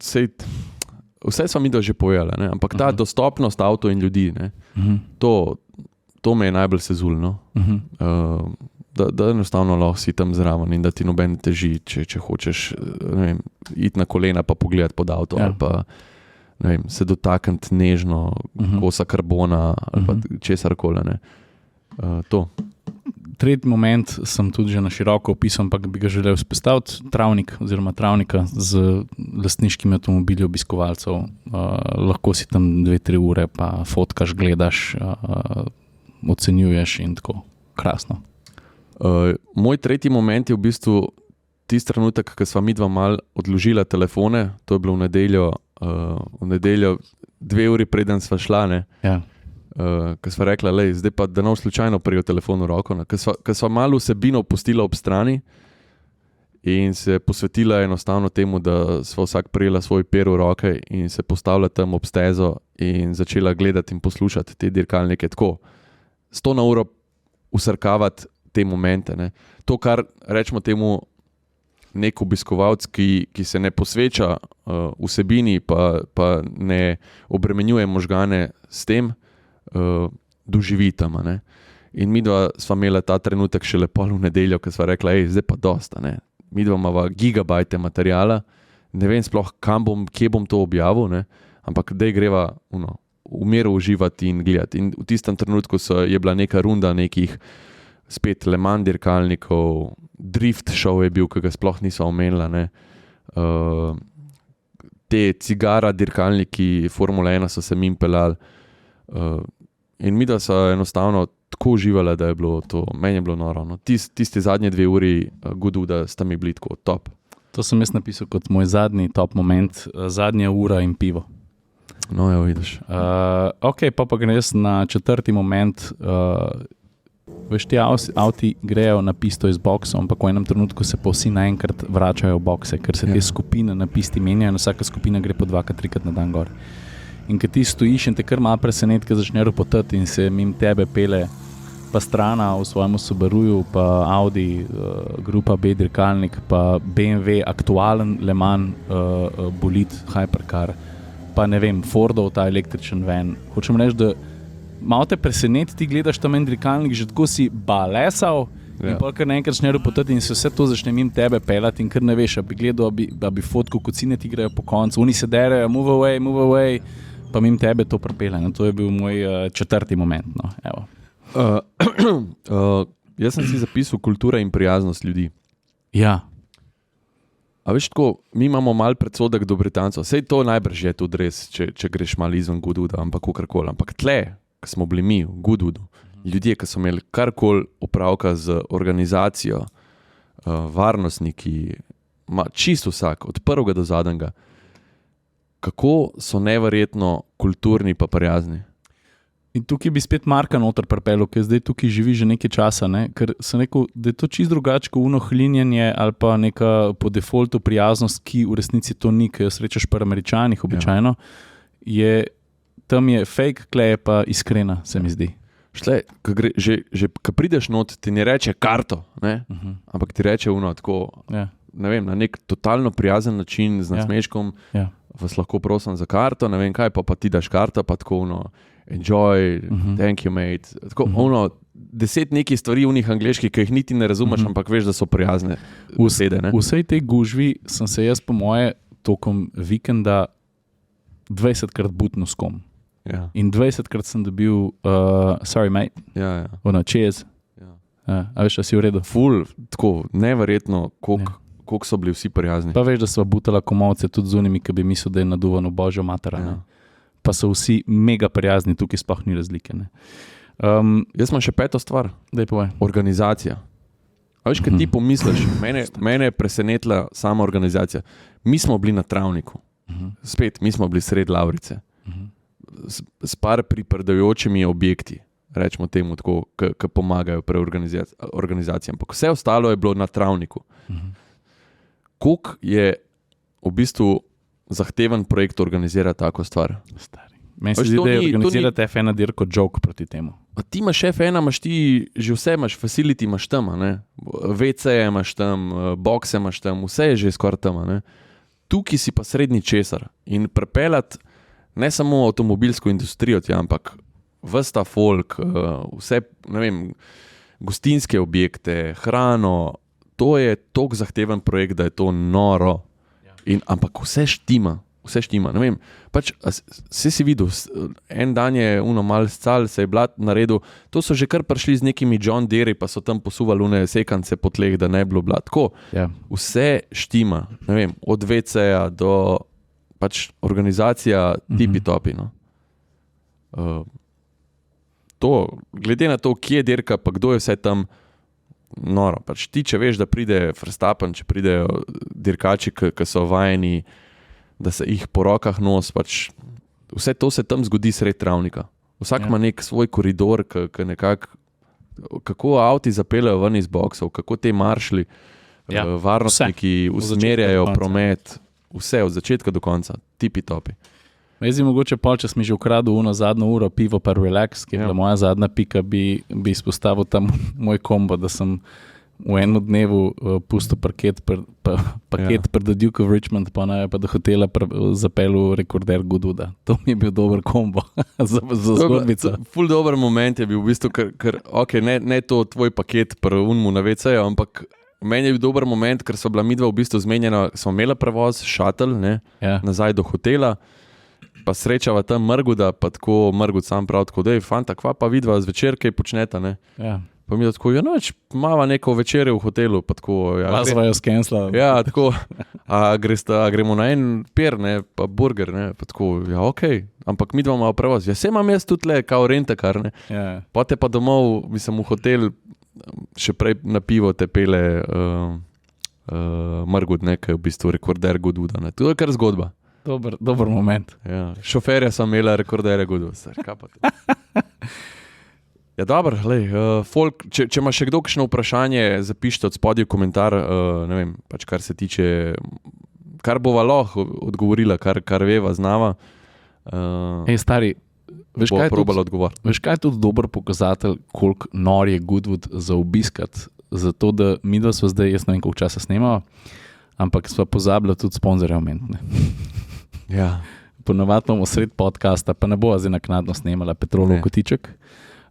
vse smo mi da že povedali, ne? Ampak ta dostopnost avto in ljudi, ne? To me je najbolj sezulno. Da enostavno lahko si tam zraven in da ti noben teži, če hočeš iti na kolena pa pogledati pod avto ali pa se dotakniti nežno kosa karbona ali pa česarkoli. To. Tretji moment sem tudi že na široko opisal, ampak bi ga želel izpostaviti. Travnik oziroma travnika z lastniškimi avtomobili obiskovalcev. Lahko si tam 2-3 ure, pa fotkaš, gledaš, ocenjuješ in tako. Krasno. Moj tretji moment je v bistvu tisti trenutek, ko sva midva mal odložila telefone. To je bilo v nedeljo 2 uri preden sva šla, ne? Ja. Ko sva rekla, zdaj pa da nav slučajno prijel telefon v roko, ko sva malo vsebino pustila ob strani in se posvetila enostavno temu, da sva vsak prijela svoj per v roke in se postavila tam ob stezo in začela gledati in poslušati te dirkalnike tako. 100 na uro usrkavati te momente. Ne. To, kar rečemo temu nek obiskovalc, ki se ne posveča vsebini, pa ne obremenjuje možgane s tem, doživi tam. Ne. In midva sva imela ta trenutek šele pol v nedeljo, ko sva rekla, zdaj pa dosta. Ne. Midva imava gigabajte materijala, ne vem sploh, kje bom to objavil, ne. Ampak dej greva v miru uživati in gledati. In v tistem trenutku je bila neka runda nekih spet Le Mans dirkalnikov, drift show je bil, ki ga sploh niso omenila, ne. Te cigara dirkalniki Formula 1 so se mim pelali in midva so enostavno tako uživala, da je bilo to, meni je bilo noro. No. Tisti zadnje 2 uri Goodwooda sta mi bili tako top. To sem jaz napisal kot moj zadnji top moment, zadnja ura in pivo. No, jo vidiš. Ok, pa grem jaz na 4. moment. Veš, ti avti grejo na pisto iz boksov, ampak v enem trenutku se pa vsi naenkrat vračajo v bokse, ker se te skupine na pisti menjajo in vsaka skupina gre po 2-3 na dan gor. In ko ti stojiš in te kar malo preseneti, ko začne ropotati in se mimo tebe pele pa strana v svojemu Subaruju, pa Audi, grupa B dirkalnik, pa BMW, aktualen Le Mans bolid, hypercar, pa ne vem, Fordov ta električen van. Hočem reči, da malo te preseneti, ti gledaš tam en dirkalnik, že tako si balesal in pa kar naenkrat začne ropotati in se vse to začne mimo tebe pelati in kar ne veš, a bi gledal, a bi fotko, kocine ti grejo po koncu, oni se derejo, move away, pa mimo tebe to pripelje. No, to je bil moj 4. moment. No. Evo. Jaz sem si zapisal kultura in prijaznost ljudi. Ja. A veš tako, mi imamo mal predsodek do Britancov, sej to najbrž je tudi res, če greš mal izven Goodwooda, ampak kakorkoli. Ampak tle, ko smo bili mi v Goodwoodu, ljudje, ki so imeli karkoli opravka z organizacijo, varnostniki, čisto vsak, od prvega do zadnjega, kako so neverjetno kulturni pa prijazni. In tukaj bi spet Marka noter pripeljal, ker zdaj tukaj živi že nekaj časa, ne? Ker sem rekel, da je to čisto drugače kot uno hlinjenje ali pa neka po defaultu prijaznost, ki v resnici to ni, ker jo srečaš pri Američanih običajno, tam je fake, kle je pa iskrena, se mi zdi. Šle, ko prideš not, ti ne reče karto, ne? Ampak ti reče tako, ne vem, na nek totalno prijazen način, z nasmeškom, vas lahko prosim za karto, ne vem kaj, pa ti daš karto, pa tako enjoy, thank you mate, tako 10 nekih stvari unih angleških, ki jih niti ne razumeš, ampak veš, da so prijazne besede. V vsej tej gužvi sem se jaz po moje tokom vikenda 20krat butnil s kom. Ja. In 20krat sem dobil sorry mate, cheers. A veš, a si v redu? Ful, tako neverjetno, koliko so bili vsi prijazni. Pa veš, da sva butala komovce tudi z unimi, ki bi mislil, da je naduvano božjo matera. Pa so vsi mega prijazni, tukaj sploh ni razlike. Ne. Jaz imam še 5. stvar. Daj povej. Organizacija. A veš, kaj ti pomisliš, mene je presenetila sama organizacija. Mi smo bili na travniku. Spet, mi smo bili sred Lavrice. S par priprdajočimi objekti, rečemo temu tako, ki pomagajo pri organizaciji. Ampak vse ostalo je bilo na travniku. Koliko je v bistvu zahteven projekt organizira tako stvar? Stari. Meni se zdi, da je organizirati F1 dirko joke proti temu. A ti imaš F1, imaš ti že vse, imaš facility, imaš tam, ne? WC-je imaš tam, bokse imaš tam, vse je že skoraj tam. Ne? Tukaj si pa srednji česar. In prepeljati ne samo avtomobilsko industrijo, ampak ves ta folk, vse, ne vem, gostinske objekte, hrano, to je toliko zahteven projekt, da je to noro. Ampak vse štima, ne vem, pač, vse si videl, en dan je mal scal, se je blat naredil, to so že kar prišli z nekimi John Deere, pa so tam posuvali sekance po tleh, da ne bi bilo blat, tako, vse štima, ne vem, od WC-ja do pač organizacija tipi-topi, no. Glede na to, kje je dirka, pa kdo je vse tam, noro, pač ti, če veš, da pride Verstappen, če pridejo dirkači, ki so vajeni, da se jih po rokah nos, pač vse to se tam zgodi sred travnika. Vsak ima nek svoj koridor, kako avti zapeljajo ven iz boksov, kako te maršli, varnostniki usmerjajo promet, vse od začetka do konca, tipi-topi. Jaz bi mogoče če sem že ukradel zadnjo uro pivo pa relax, ki je bila moja zadnja pika, bi izpostavil tam moj kombo, da sem v enem dnevu pustil paket pred The Duke of Richmond, pa do hotela zapeljal rekorder Goodwooda. To mi je bil dober kombo za zgodbico. Ful dober moment je bil v bistvu, ker ne to tvoj paket pri unmu na WC-ju, ampak meni je bil dober moment, ker so bila midva v bistvu zmenjena, smo imela prevoz, šatl, nazaj do hotela, pa srečava tam Mrguda, pa tako Mrgud sam prav tako, dej, fanta, kva pa vidva zvečer, kaj počneta, ne? Ja. Pa mi je tako, mava neko večerjo v hotelu, pa tako, Lazvajo skensla. Ja, tako, gremo na en per, ne, pa burger, ne, pa tako, okej, ampak midva malo prevoz. Ja, se imam jaz tudi le, kao rentakar, ne. Ja. Pa te pa domov, mislim, v hotel, še prej na pivo te pele Mrgud, ne, kaj je v bistvu rekorder Goodwooda, ne. To je kar zgodba. Dober moment. Ja, šoferja sem imela rekorderja Goodwooda. Kaj pa to? Ja, dobro, folk, če ima še kdo kakšno vprašanje, zapišite od spodaj komentar, ne vem, pač kar se tiče, kar bova lahko odgovorila, kar veva, znava. Stari, veš kaj je tudi dober pokazatelj, koliko nor je Goodwood za obiskat, zato da midva sva zdaj, jaz ne vem, koliko časa snemava, ampak sva pozabila tudi sponzorje omeniti. Ja. Ponovadi imamo sred podcasta, pa ne bova zdaj naknadno snemala Petrolov kotiček.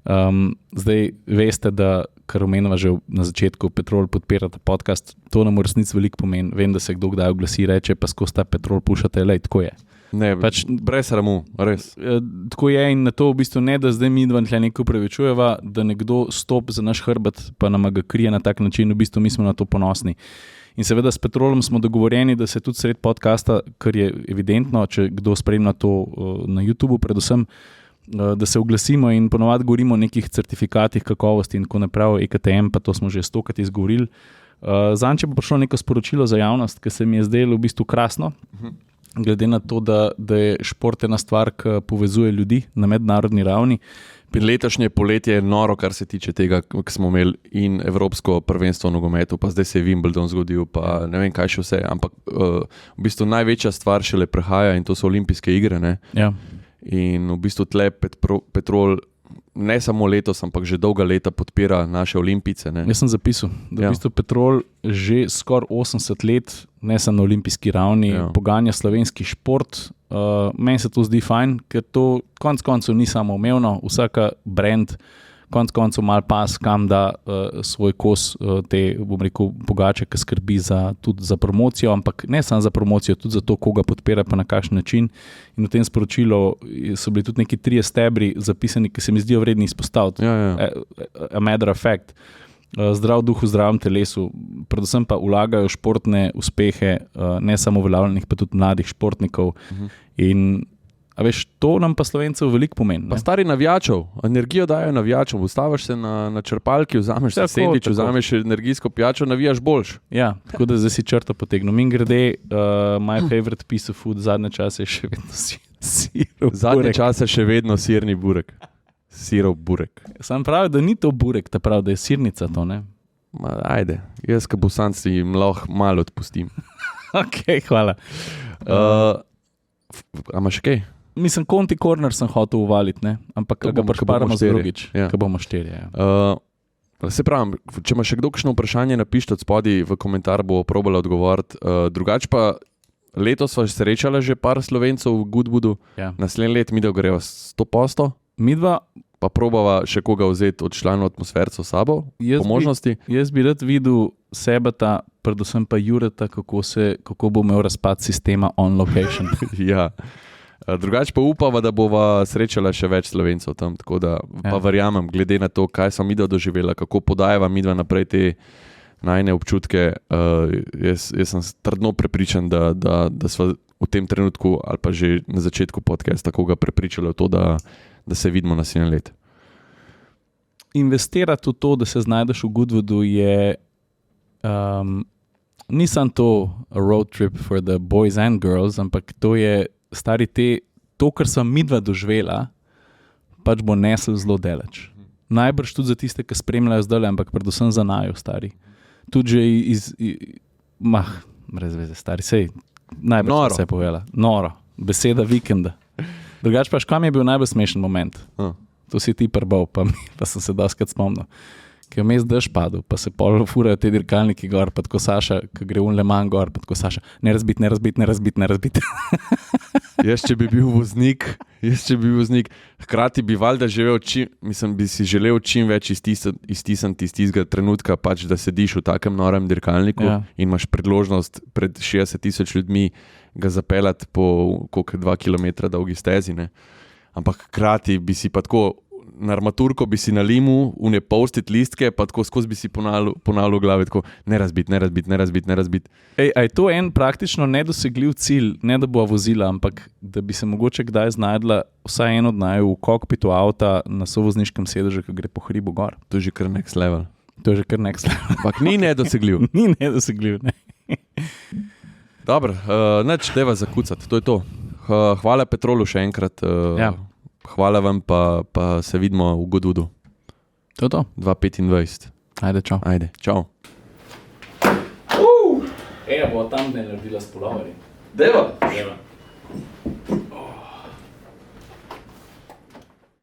Zdaj veste, da kar omenjava že na začetku, Petrol podpirata podcast, to nam v resnici veliko pomeni. Vem, da se kdo kdaj oglasi, reče, pa skozi ta Petrol pušate, tako je. Ne, brez sramu, res. Tako je in na to v bistvu ne, da zdaj mi dva nekaj upravičujeva, da nekdo stop za naš hrbet, pa nam ga krije na tak način, v bistvu mi smo na to ponosni. In seveda s Petrolom smo dogovorjeni, da se tudi sred podcasta, kar je evidentno, če kdo spremlja to na YouTubeu predvsem, da se oglasimo in ponovadi govorimo o nekih certifikatih kakovosti in tako naprej, EKTM, pa to smo že 100krat izgovorili. Zanče pa prišlo neko sporočilo za javnost, ki se mi je zdelo v bistvu krasno, glede na to, da je šport ena stvar, ki povezuje ljudi na mednarodni ravni. Letošnje poletje je noro, kar se tiče tega, ki smo imeli in Evropsko prvenstvo v nogometu, pa zdaj se je Wimbledon zgodil, pa ne vem kaj še vse, ampak v bistvu največja stvar šele prehaja in to so olimpijske igre, ne? Ja. In v bistvu tle Petrol ne samo letos, ampak že dolga leta podpira naše olimpijce, ne? Jaz sem zapisal, da v bistvu Petrol že skoraj 80 let, ne samo na olimpijski ravni, poganja slovenski šport. Meni se to zdi fajn, ker to konec koncev ni samo umevno, vsaka brand konec koncev mal pas, kam da svoj kos te, bom rekel, pogače, ki skrbi tudi za promocijo, ampak ne samo za promocijo, tudi za to, koga podpira pa na kakšen način. In v tem sporočilu so bili tudi neki 3 stebri zapisani, ki se mi zdijo vredni izpostaviti. A matter of fact. Zdrav duh v zdravem telesu, predvsem pa vlagajo športne uspehe, ne samo uveljavljenih, pa tudi mladih športnikov. In a veš, to nam pa Slovencev veliko pomeni. Pa stari navijačev, energijo dajo navijačev, ustaviš se na črpalki, vzameš se sendvič, vzameš energijsko pijačo, navijaš boljš. Ja, tako da zdaj si črto potegnu. Mingrede, my favorite piece of food zadnje čase je še vedno sirov burek. Zadnje čase še vedno sirni burek. Sirov burek. Sam pravi, da ni to burek, ta pravi, da je sirnica to, ne? Ajde, jaz ka Bosanci jim lahko malo odpustim. Ok, hvala. A imaš kaj? Mislim, Conti Corner sem hotel uvaliti, ne? Ampak ga prešparamo z drugič, ko bomo štiri. Ja. Se pravim, če ima še kdo kakšno vprašanje, napišite od spodaj v komentar, bo probala odgovoriti. Drugač pa letos sva srečala že par Slovencev v Goodwoodu. Ja. Naslednje let mi da greva 100%. Midva pa probava še koga vzeti od članov atmosfercev sabo, po možnosti. Jaz bi rad videl Sebata, predvsem pa Jureta, kako bo imel razpad sistema on location. Ja. Drugače pa upava, da bova srečala še več Slovencev tam, tako da pa verjamem, glede na to, kaj sem midva doživela, kako podajava midva naprej te najne občutke, jaz sem trdno prepričan, da sva v tem trenutku ali pa že na začetku podcasta koga prepričala v to, da se vidimo naslednje let. Investirati v to, da se znajdeš v Goodwoodu je nisem to a road trip for the boys and girls, ampak to je stari to, kar sem midva doživela, pač bo nesel zelo daleč. Najbrž tudi za tiste, ki spremljajo zdaj, ampak predvsem za naju, stari. tudi že brez veze, stari, sej, najbolj se je povedala. Noro, beseda vikenda. Drugač pa, kam je bil najbolj smešen moment? To si ti prbal, pa sem se doskrat spomnil. Ki je vmes dež padel, pa se pol furajo te dirkalniki gor, pa tako Saša, ki gre Le Mans gor, pa tako Saša, ne razbit. Jaz, če bi bil voznik, hkrati bi valjda živel, bi si želel čim več iztisniti iz tistega trenutka, pač, da sediš v takem norem dirkalniku in imaš priložnost pred 60,000 ljudmi ga zapeljati po 2 km dolgi stezi. Ne? Ampak hkrati bi si pa tako na armaturko bi si nalimu, une post-it listke, pa tako skozi bi si ponavljal v glavi, tako ne razbit. Ej, a je to en praktično nedosegljiv cilj, ne da bo vozila, ampak da bi se mogoče kdaj znajdla vsaj eno od naju v kokpitu avta na sovozniškem sedežu, ki gre po hribu gor? To je že kar next level. Ampak ni nedosegljiv. Ne. Dobro, nič, deva zakucati, to je to. Hvala Petrolu še enkrat. Hvala vam, pa se vidimo v Goodwoodu. To je to. 2025. Ajde, čau. Bo tam ne naredila s puloverji. Deva.